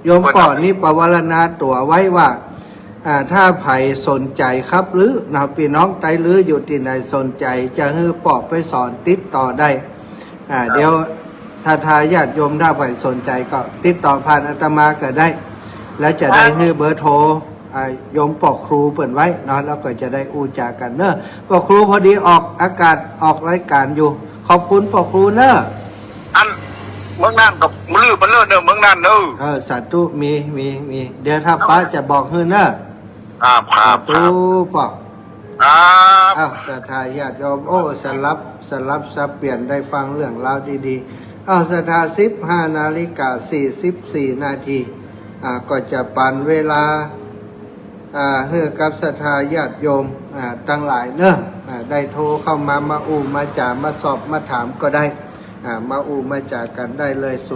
โยมก่อนนี้ประวรณาตัวไว้ว่าถ้าไผ่สนใจครับหรือนะพี่น้องไตหรืออยู่ที่ไหนสนใจจะให้ปอบไปสอนติดต่อได้เดี๋ยวถ้าทายาติโยมถ้าไผ่สนใจก็ติดต่อผ่านอาตมาก็ได้ แล้วจะได้ให้เบอร์โทรโยมปอกครูเปิดไว้เนาะแล้วก็จะได้อู้จากันเนอะปอกครูพอดีออกอากาศออกรายการอยู่ ขอบคุณปอกครูเนอะ
อันเมืองนั่นกับมือมันเลิศเนอะเมืองนั่นเนอะ
สาธุมีเดี๋ยวถ้าป้าจะบอกให้เนอะ
ครั
สา
บ
ธุปอก
ครับ
อ้าวศรัทธาญาติโยมโอ้สลับสับเปลี่ยนได้ฟังเรื่องราวดีๆอ้าวศรัทธา15:44 นาทีก็จะปันเวลาเฮือกับศรัทธาญาติโยมทั้งหลายเนอะได้โทรเข้ามาอูมาจ่ามาสอบมาถามก็ได้มาอูมาจ่ากันได้เลย0808844173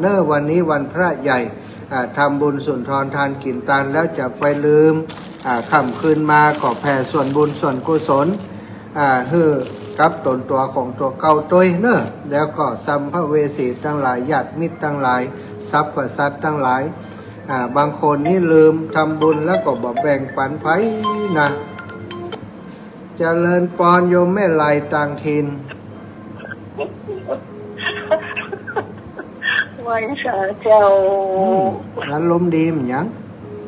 เนอะวันนี้วันพระใหญ่ทำบุญสุนทรทานกินตานแล้วจะไปลืมค่ำคืนมาก็แผ่ส่วนบุญส่วนกุศลเฮือกับตนตัวของตัวเก่าตัวเนอะแล้วก็สัมภเวสีทั้งหลายญาติมิตรทั้งหลายทรัพย์ประสัตว์ทั้งหลายบางคนนี่ลืมทำบุญแล้วก็บอกแบ่งปันไผนะเจริญปอนโยมแม่ลายต่างถิ่น
ไว้สาเจ้า
นั้นลมดีมันยัง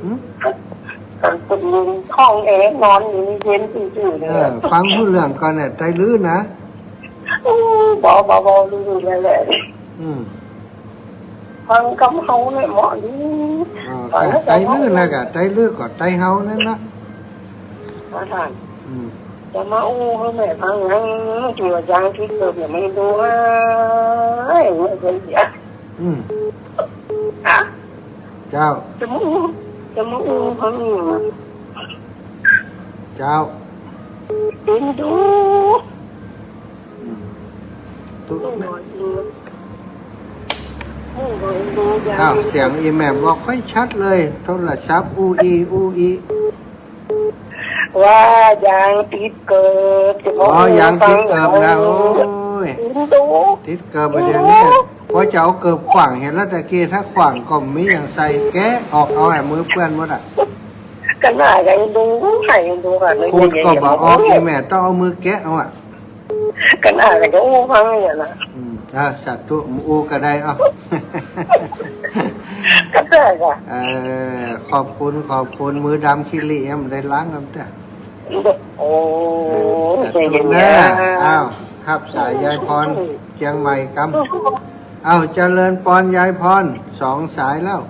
หืม
กันเป็นลุงท้องแอนอนอยู่เย็นจริงๆเลย
ฟังผู้เรื่องก่อนเนี่ยใจลื้อนะ
บ่รู้เลยแหละ
อืม
ฟังคำเขาเนี่ยเหมาะดี
ใจลื้อนะกะใจลื้อก็ใจเฮานั่นนะ
อาจารย์
อืม
จะมาอู้ให้แม่ฟังยังจีว่ายังที่เกิดเนี่ยไม่ดูให้ไม่เป็นเสีย
อืม
ฮะ
เจ้า
จะมาอู้เขาอยู่
เจ้า
เป็นดู
ตุ
ดูหน่อยดูดูอย่าง
อ้าวเสียงอีแม่บอกค่อยชัดเลยโทรศัพท์อูอี
ว่ายังติดเกิด
ยังติดเกิบแล้วโอ้ย
ดู
ติดเกิบประเดี๋ยวนี้พอจะเอาเกิบขวางเห็นแล้วตะกี้ถ้าขวางก็มีอย่างใส่แกะออกเอาแอบมือเปื้อนหมดอ่ะ
กันหน้ายังดูให้ดูกัน
คูดก็บอกออกอีแม่ต้องเอามือแกะเอาอ่ะ
กันหน้ายังดูฟังอย่างนั้น
สัตว์ตัวอูก็ได้อ่ะ
ก็ได้ค่ะ
ขอบคุณมือดำคิริเอ็มได้ล้างน้ำแต่
โอ้
สัตว์ตัวแน่อ้าวครับสายยายพรเชียงใหม่กำอ้าวเจริญปอนยายพร2 สายแล้ว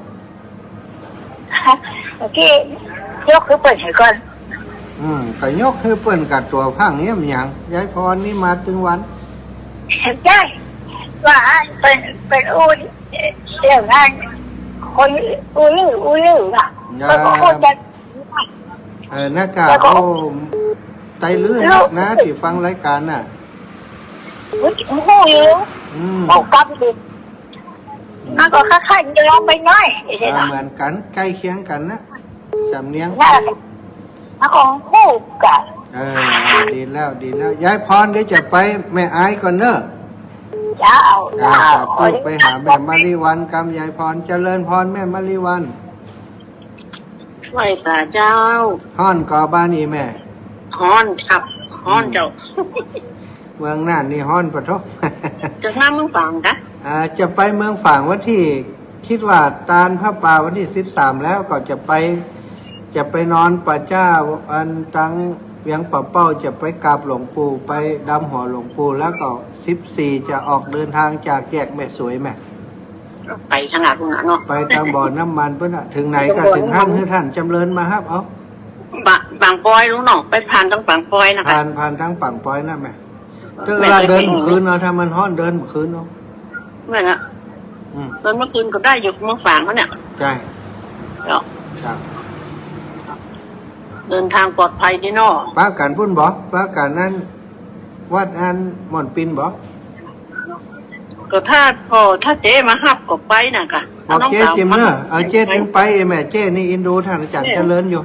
โอเคยกขึ้นไปเฉยก่อน
ก็ยกให้เปิ้นกับตัวพังเนี้ยมันหยังยายพรนี่มาถึงวัน
ใช่ ว่าเป็นอุ้ยเสียงงานคนอุ้ยอ่ะแล้วก็คนจะ
หน้ากากโอ้ไตลื่นนะที่ฟังรายการน่ะ
อุ้ยหูอยู่เอากลับดิมันก็ค่าๆเดินไปหน่อยใช่ไหม
เหมือนกันใกล้เคียงกันนะสำเนียง
นั่นมันของคู่กัน
ดีแล้วยายพรเดี๋ยวจะไปแม่อายก่อนเนอะ
จะเอา
สาธุไปหาแม่มาริวันกำยายพรเจริญพรแม่มาริวัน
ไหวตาเจ้า
ฮ้อนกอบ้านอีแม่
ฮ้อนครับฮ้อนเจ้า
เมืองน่านนี่ฮ้อนปะทบ
จะนั่งมึงฟังนะ
จะไปเมืองฝางวันที่คิดว่าตาลพระป่าวันที่13แล้วก็จะไปนอนป่าจ้าอันตังเวียงป่าเป้าจะไปกราบหลวงปู่ไปดำหัวหลวงปู่แล้วก็14จะออกเดินทางจากแยกแม่สวยแม่
ไปขนาดนั้นเนาะ
ไปทางบ่อน้ำมันเพื่อนถึงไหนก็ถึงห้างให้ท่านจำเริญมาครับเอา
บางปอยรู้น้องไปผ่านต้องบางปอยนะคะ
ผ่านทั้งฝั่งปอยนะแม่ถ้าเวลาเดินเมื่อคืนเนาะถ้ามันฮ้อนเดินเมื่อคืนเนาะ
เมื่อนะเดินเมื่อคืนก็ได้อยู่เมื่อฝางเขาเนี่ย
ใช่
เนาะ
ครับ
เดินทางปลอดภัยดีเนาะ
ป้ากันพุ่นบอกป้ากันนั้นวัดอันหม่อนปินบอก
ก็ถ้าเจ๊มาฮับก็ไปน่ะค่ะ
บอกเจ๊จิมเนอะเอาเจ๊ถึงไปแม่เจ๊นี่อินโดท่านอาจารย์เจริญอยู่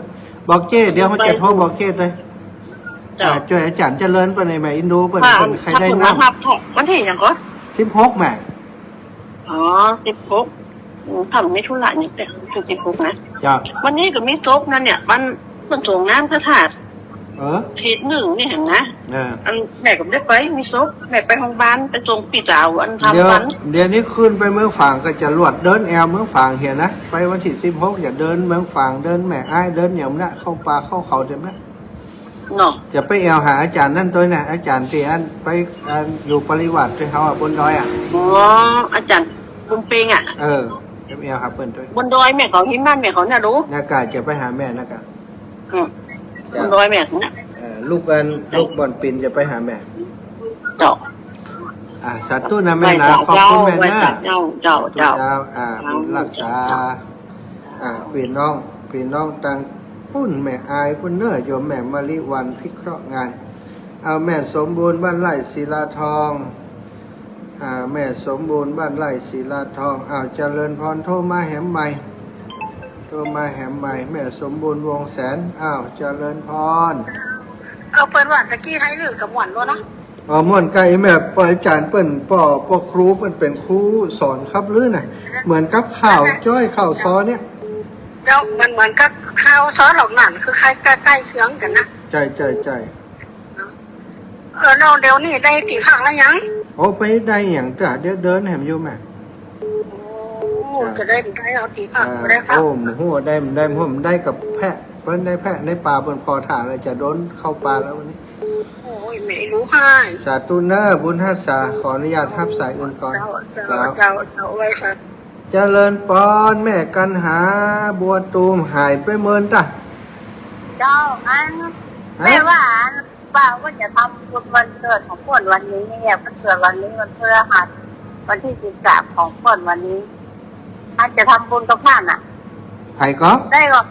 บอกเจ๊เดี๋ยวเขาจะโทรบอกเจ๊เลยช่วยอาจารย์เจริญไปในแม่อินโดเปิดคนใครได้น้
ฮับมันที่อย่างก็
ำ16แม่
อ๋อ16ทำไม่ทุระเนี่ยแต่คือ16นะ
จ้ะ
วันนี้ก็มีซบนั่นเนี่ยมันส่งน้ำพระธาตุ ทีหนึ่งนี่เห็นนะอันแม่ก็ได้ไปมีซบแม่ไปโรงพยาบาลไปส่งพี่สาวอันทำฟัน
เดี๋ยวนี้ขึ้นไปเมืองฝางก็จะลวดเดินแอลเมืองฝางเห็นนะไปวันที่16อย่าเดินเมืองฝางเดินแม่อ้ายเดินอย่างนั้นเข้าป่าเข้าเขาเดี๋ยวนะ
เนาะ
จะไปแอลหาอาจารย์นั่นตัวน่ะอาจารย์ที่อันไปอยู่ปริวัติที่เขาบนดอย
อ๋ออาจารย์บุญเปง
จะไปแอลหาเปิ้นตัว
บนดอยแม่เขาหิมนั่นแม่เขาเนี่ยรู้
นากาจะไปหาแม่นากา
บนดอยแม่เขาเนี่ย
ลูกบอลปินจะไปหาแม่
เจาะ
สาธุนะแม่นะขอบคุณแม่นะ
เจ้า
รักษาพี่น้องตังปุ้นแม่อายปุ้นเนื้อโยมแม่มาริวันพิเคราะห์งานเอาแม่สมบูรณ์บ้านไร่ศิลาทองแม่สมบูรณ์บ้านไร่ศิลาทองเจริญพรโทรมาแหมใหม่แม่สมบูรณ์วงแสนเจริญพร
เอาเปิ้นว่าตะกี้ไทยหรือกับหวานบ่นะ
ม่วนไก่แม่อาจารย์เปิ้นป่อครูเปิ้นเป็นครูสอนครับหรือน่ะเหมือนกับข่าวจ้อยข่าวซอเนี่ย
เจ้ามันเหมือนกับข้าวซอสหลอกหนั่นคือใครใกล้เคียงกันนะ
ใจ
เราเดี๋ยวนี้ได้กี่ครั้งแล้วยัง
ไปได้อย่างจ้ะเดี๋ยวเดินแหมอยู่แม่
จะได้เอากี่ครั้งได้ครับ
หัวได้ผมได้กับแพะเปิ้นได้แพะในป่าเปิ้นพอถ่านแล้วจะโดนเข้าป่าแล้ววันนี้
โอ้ยไม่รู้ให้
สาธุเนอบุญทัศาขออนุญาตทับสายอื่นก่อน
เจ้าไว้ครับ
เจริญปอนแม่กันหาบัวตูมหายไปเมินจ้ะ
เจ้าแม่ว่าป้าว่าจะทำวันเกิดของพ่นวันนี้เนี่ยวันเกิดวันนี้วันพฤหัสวันที่13ของพ่นวันนี้ท่านจะทำบุญกับท่าน
ไผก็
ได้ก็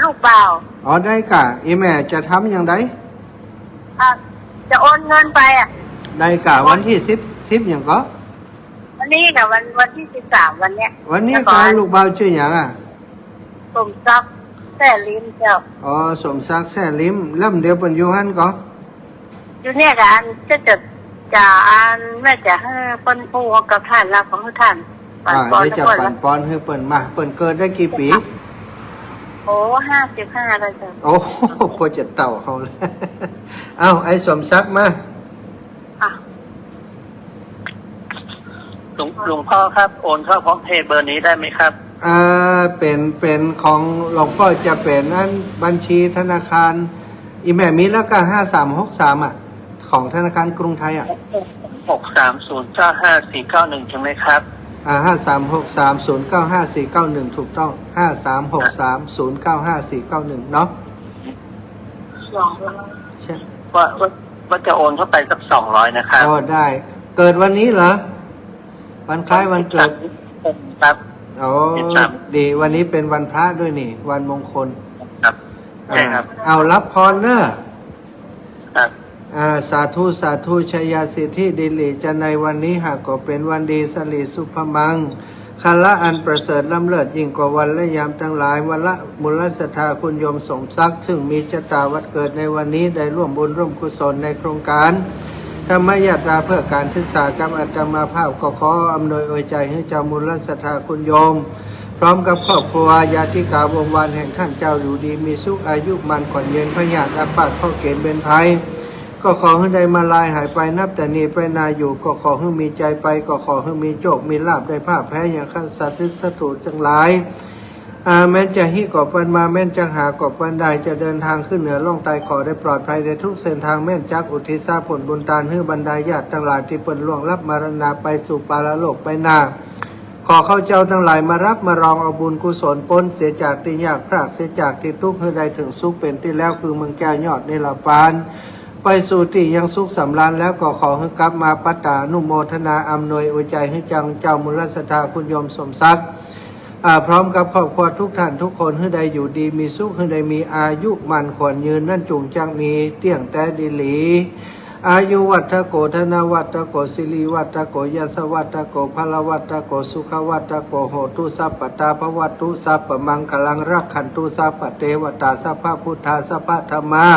ลูกเปล่า
ได้กะอีแม่จะทำอย่างไร
จะโอนเงินไป
ได้กะวันที่10อย่างก็
วันนี้กับวันที่13วันเนี้ย
วันนี้กะลูกเบาชื่ออย่าง
สมศักดิ์แซ่ลิ้มเจ้า
สมศักดิ์แซ่ลิ้มแล้วเดี๋ยวเป็นอยู่หันก็
อยู่เนี่ยกันจะแม่จะให้เปิ้นพูกับท่านแล้วของท่าน
เดี๋ยวจะปั่นปอนให้เปิ้นมาเปิ้นเกิดได้กี่ปี
55เลยจ้ะ
พอจะเต่าเขาเลยไอ้สมศักดิ์มา
หลวงพ่อครับโอนเข้าพร้อมเพย์เบอร์นี้ได้ไหมครับ
เป็นของหลวงพ่อจะเป็นนั่นบัญชีธนาคารอีแม่มีแล้วก็5363ของธนาคารกรุงไทย
630954491ใช่ไหมครับ
5363095491ถูกต้อง5363095491เนาะ
ใช่ว่าจะโอนเข้าไปสัก200นะครับ
ได้ เกิดวันนี้เหรอวันคล้ายวันเกิด
ครับ
อ๋อ
ครับ
ดีวันนี้เป็นวันพระด้วยนี่ วันมงคล
ครับใช่ครับ
เอารับพรเนอะ
ครับ
สาธุสาธุชัยยาสิทธิดิลิจะในวันนี้หากก็เป็นวันดีสลีสุภมังคันละอันประเสริฐล้ำเลิศยิ่งกว่าวันและยามทั้งหลายวันละมูลศรัทธาคุณโยมสมศักดิ์ซึ่งมีชะตาวัดเกิดในวันนี้ได้ร่วมบุญร่วมกุศลในโครงการธรรมยาตราเพื่อการศึกษากับอาตมาภาพก็ขออำนวยอวยใจให้เจ้ามูลศรัทธาคุณโยมพร้อมกับครอบครัวญาติกาวงวานแห่งท่านเจ้าอยู่ดีมีสุขอายุมันขวัญเย็นพยาธิอาปาดข้อเกณฑ์เป็นภัยก็ขอให้ได้มาลายหายไปนับแต่นี้ไปนาอยู่ก็ขอให้มีใจไปก็ขอให้มีโชคมีลาภได้ภาพแพ้อย่างข้าสัตว์สัตว์จังหลายแม้จะหิก่อปันมาแม้จะหาก่อปันได้จะเดินทางขึ้นเหนือล่องใต้ขอได้ปลอดภัยในทุกเส้นทางแม่นจักอุทิศผลบุญตานให้บรรดาญาติทั้งหลายที่เปิดล่วงลับมรณาไปสู่ปาลโลกไปนาขอเข้าเจ้าทั้งหลายมารับมารองเอาบุญกุศลปนเสียจากที่ยากพรากเสียจากที่ทุกข์ให้ได้ถึงสุขเป็นที่แล้วคือเมืองแก้วยอดในลาปานไปสู่ที่ยังสุขสำราญแล้วก็ขอให้กลับมาปัตตานุโมทนาอำนวยอวยใจให้จังเจ้ามูลศรัทธาคุณโยมสมศักดิ์พร้อมกับครอบครัวทุกท่านทุกคนให้ได้อยู่ดีมีสุขให้ได้มีอายุมันขวัญยืนนั่นจุงจังมีเตี้ยงแต่ดีหลีอายุวัฏโกธนวัฏโกสิริวัฏโกยสวัฏโกพลวัฏโกสุขวัฏโกโหตุสัพปตาภวัตุสัพปมังคลังรักขันตุสัพปเทวตาสัพพพุทธาสัพพธรรมา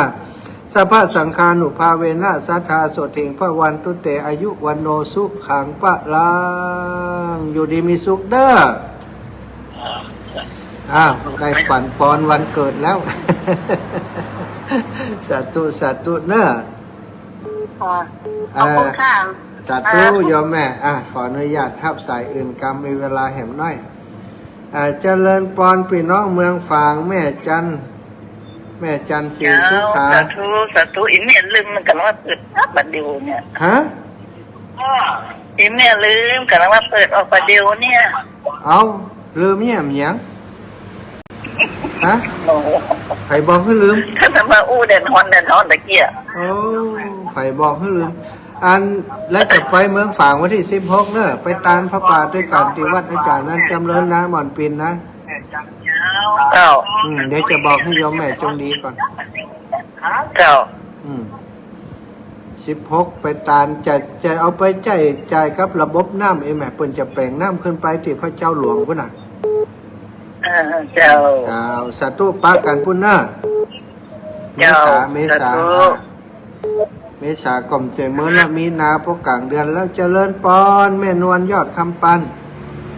สัพพสังฆานุภาเวนะสัทธาโสถิงพระวันตุเตอายุวันโนสุขังปะลังอยู่ดีมีสุขเด้อได้ปั่นปอนวันเกิดแล้ว สาธุสาธุเนอะ
ค่ะขอบคุณค่ะ
สาธุโยมแม่ขออนุญาตทับสายอื่นกรรมมีเวลาแหมน้อยเจริญปอนพี่น้องเมืองฝางแม่จันสีสุขา
สาธุอีเมลลืมมันกันว่าเปิดบัดเดียวเนี่ย
ฮะ
อีเมลลืมกันว่าเปิดออกบัดเดียวเนี่ย
เอาลืมเนี่ยมันหยังฮะ
โอ้โห
ไผบอกให้ลืม
ถ้าจะมาอู้เด่นฮอนตะเกีย
โอ้ไผบอกให้ลืมแล้วจะไปเมืองฝางวันที่16เนอะไปตานพระป่าด้วยกันที่วัดอาจารย์นั้นจำเริญนะหม่อนปินนะ
เจ้า
เดี๋ยวจะบอกให้โยมแม่จงดีก่อน
เจ้า
16ไปตานจะเอาไปจ่ายกับระบบน้ำแม่เปิ้นจะแปลงน้ำขึ้นไปที่พระเจ้าหลวงพุ่นน่ะ
เจ้า
สาธุปากันพุ่นน่ะเมษากลมเจเมื่อละมีนาพวกกลางเดือนแล้วเจริญปอนแม่นวลยอดคำปัน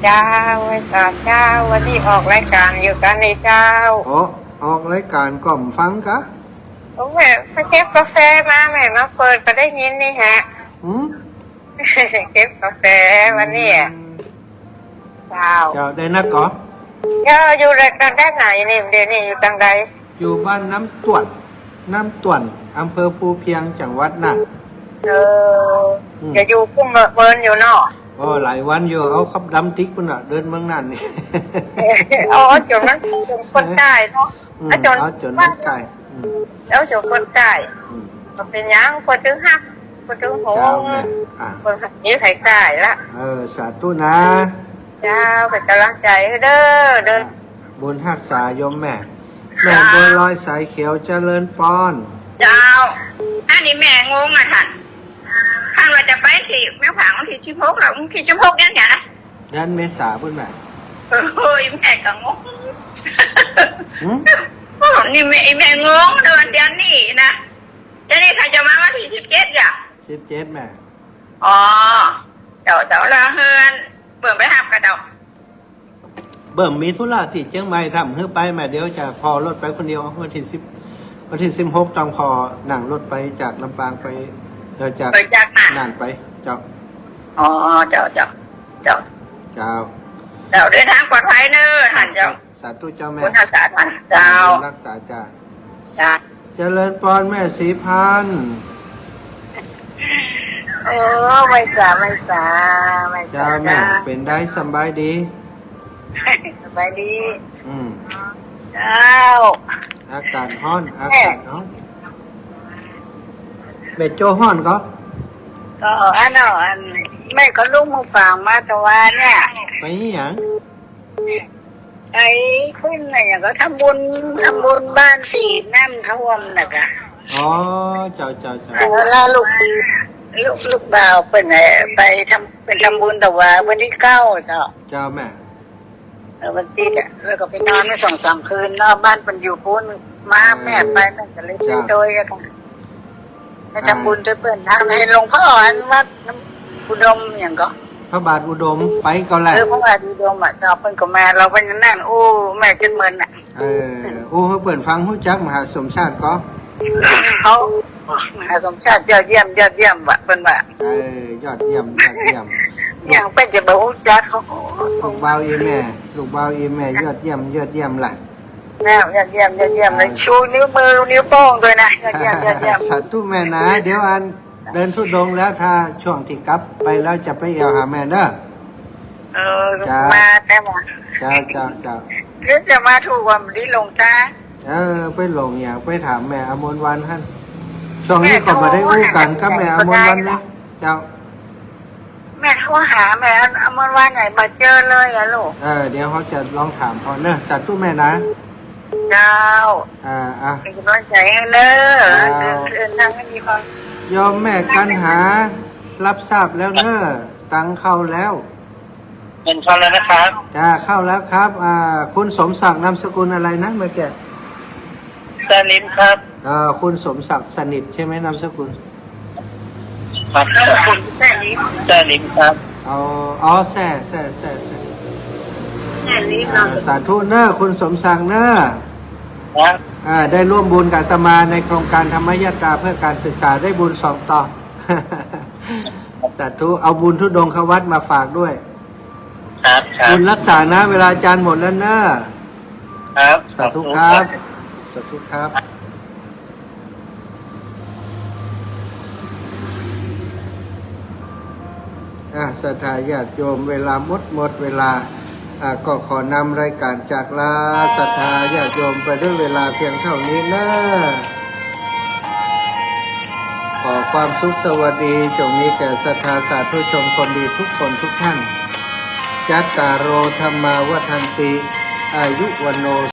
เจ้าไว้ก่อนเจ้าวันนี้ออกรายการอยู่กันในเจ้า
โอ้ออกรายการกล่อมฟังกะ
โอ้แม่ไปเก็บกาแฟมาแม่มาเปิดก็ได้ยินนี่ฮะ เก็บกาแฟวันนี้เจ้า
เจ้าได้นักก่อ
เจ้าอยู่รายการด้านไหนนี่เดี๋ยวนี้อยู่ตังใด
อยู่บ้านน้ำต่วนอำเภอภูเพียงจังหวัดน่ะ
จะอยู่กุ้งเมินอยู่เนาะ
หลายวันอยู่เอาขับดำติ๊กปุ่นอ่ะเดินเมืองนั่นนี่
เอาจนนั้นจนคนใต้เนาะ
เอาจนมันไก่
แล้วจนคนใต้ก็เป็นยังคนถึงหักคนถึงโห
เจ้าง แม่
คนนี้ไข่ใต้ละ
สาธุนะ
เจ้าเป็นกำลังใจให้เด้อเดิน
บุญหักษายมแม่บัวลอยสายเขียวเจริญปอน
เจ้าอันนี้แม่งงอ่ะท่านท่านว่าจะไปที่แม่ผังวันที่16แล้ววันที่16เนี่ยนะ
ยันเมษาพุ่นแม่
โอ้ยแม่ก็งงนี่แม่งงเดือนนี้นะเดือนนี้ใครจะมาวันที่17อ่ะ
17แม่
อ๋อเจ้าละเฮือนเปิดไปหับกระเจ้า
เบิ่มมีธุระที่เชียงใหม่ทำเฮือไปแม่เดี๋ยวจะพอรถไปคนเดียววันที่16ต้องพอนั่งรถไปจากลำปางไปจากน่านไปเจ้า
อ๋อเจ้าเดินทางปลอดภัยเนอะท่านเจ้า
สาธุเจ้าแม่
คุณอาสาท่านเจ้า
รักษาจ้า
จ้า
เจริญปอนแม่สีพันธุ์
ไม่สา
เจ้าแม่เป็นได้สบายดี
สบายดี
เจ้า
อากาศร้อนแม่โจฮ้อนก็
ก็อันนั้นอันแม่ก็ลูกมาฟังมาแต่ว่าเนี่ย
ไปอีหยัง
ไอ้ขึ้นอะไรอย่างก็ทำบุญบ้านสีน้ำท่วมน่ะกะ
อ๋อเจ้า
แล้วลูกบ่าวเป็นไปทำบุญแต่ว่าวันที่9เจ้า
เจ้าแม่
วันที่แล้วก็ไปนอนไม่2-3 คืนนอกบ้านเป็นอยู่พุ่นมาแม่ไปแม่ก็เลยไปโดยกันไปทำบุญด้วยเพื่อนทำให้หลวงพ่ออันวัดน้ำอุดมอย่างก็
พระบาทอุดมไปก็แหละ
พระบาทอุดมเจ้าเพิ่นก็มาเราเป็นนั่นโอ้แม่จนเหมือนอ่ะ
โอ้เปิดฟังหู้จักมหาสมชาติก็
เขามหาสมชาติยอดเยี่ยมว่ะเป็นว่าย
อดเยี่ยม
อย่างเป็นจะบอกจักเขา
ลูกเบาอีแม่ยอดเยี่ยมแหละ
แน่ยอดเยี่ยมเลยชูนิ้วมือนิ้วโป้งด้วยนะยอดเยี่ยม
สาธุแม่นะเดี๋ยวอันเดินทุดงแล้วถ้าช่วงที่กลับไปแล้วจะไปเอวหาแม่เด้อ
มาแต่ว่า
เจ้า
หรือจะมาถูกวันนี้ลงจ้า
ไปหลงอย่างไปถามแม่อมรวันท่านช่วงนี้ก็มาได้อู้กันกับแม่อมรวันนะเจ้า
แม่โทรหาแม่อมรวันไหนมาเจอเลยอะลูก
เดี๋ยวเขาจะลองถามพอเนอะสาธุแม่นะ
เจ้า
อ่ะ
เป็นกำลังใจให้เนอะเดินทางให้มีความ
ยอมแม่กันหารับทราบแล้วเนอะตังเข้าแล้ว
เป็นเข้าแล้วนะครับ
จ้าเข้าแล้วครับคุณสมศักดิ์นามสกุลอะไรนะเมื่อกี้
สนิมครับ
คุณสมศักดิ์สนิทใช่ไหมนามสกุล
ครับคุณสนิมครับ
อ๋อแซ่
แค่นี้เรา
สาธุเนอะคุณสมศักดิ์เนอะ
ครับ
ได้ร่วมบุญกับอาตมาในโครงการธรรมยตราเพื่อการศึกษาได้บุญ2 ต่อ สาธุเอาบุญทุดงควัดมาฝากด้วย
ครับ
บุญรักษานะเวลาอาจารย์หมดแล้วเนอะ
ครับ
สาธุครับสาธุครับศรัทธาญาติโยมเวลาหมดเวลาก็ขอนำรายการจากลาศรัทธาญาติโยมไปด้วยเวลาเพียงเท่านี้นะขอความสุขสวัสดีจงมีแก่ศรัทธาสาธุชนคนดีทุกคนทุกท่านจัตตารโอธรรมาวัฏันติอายุวันโน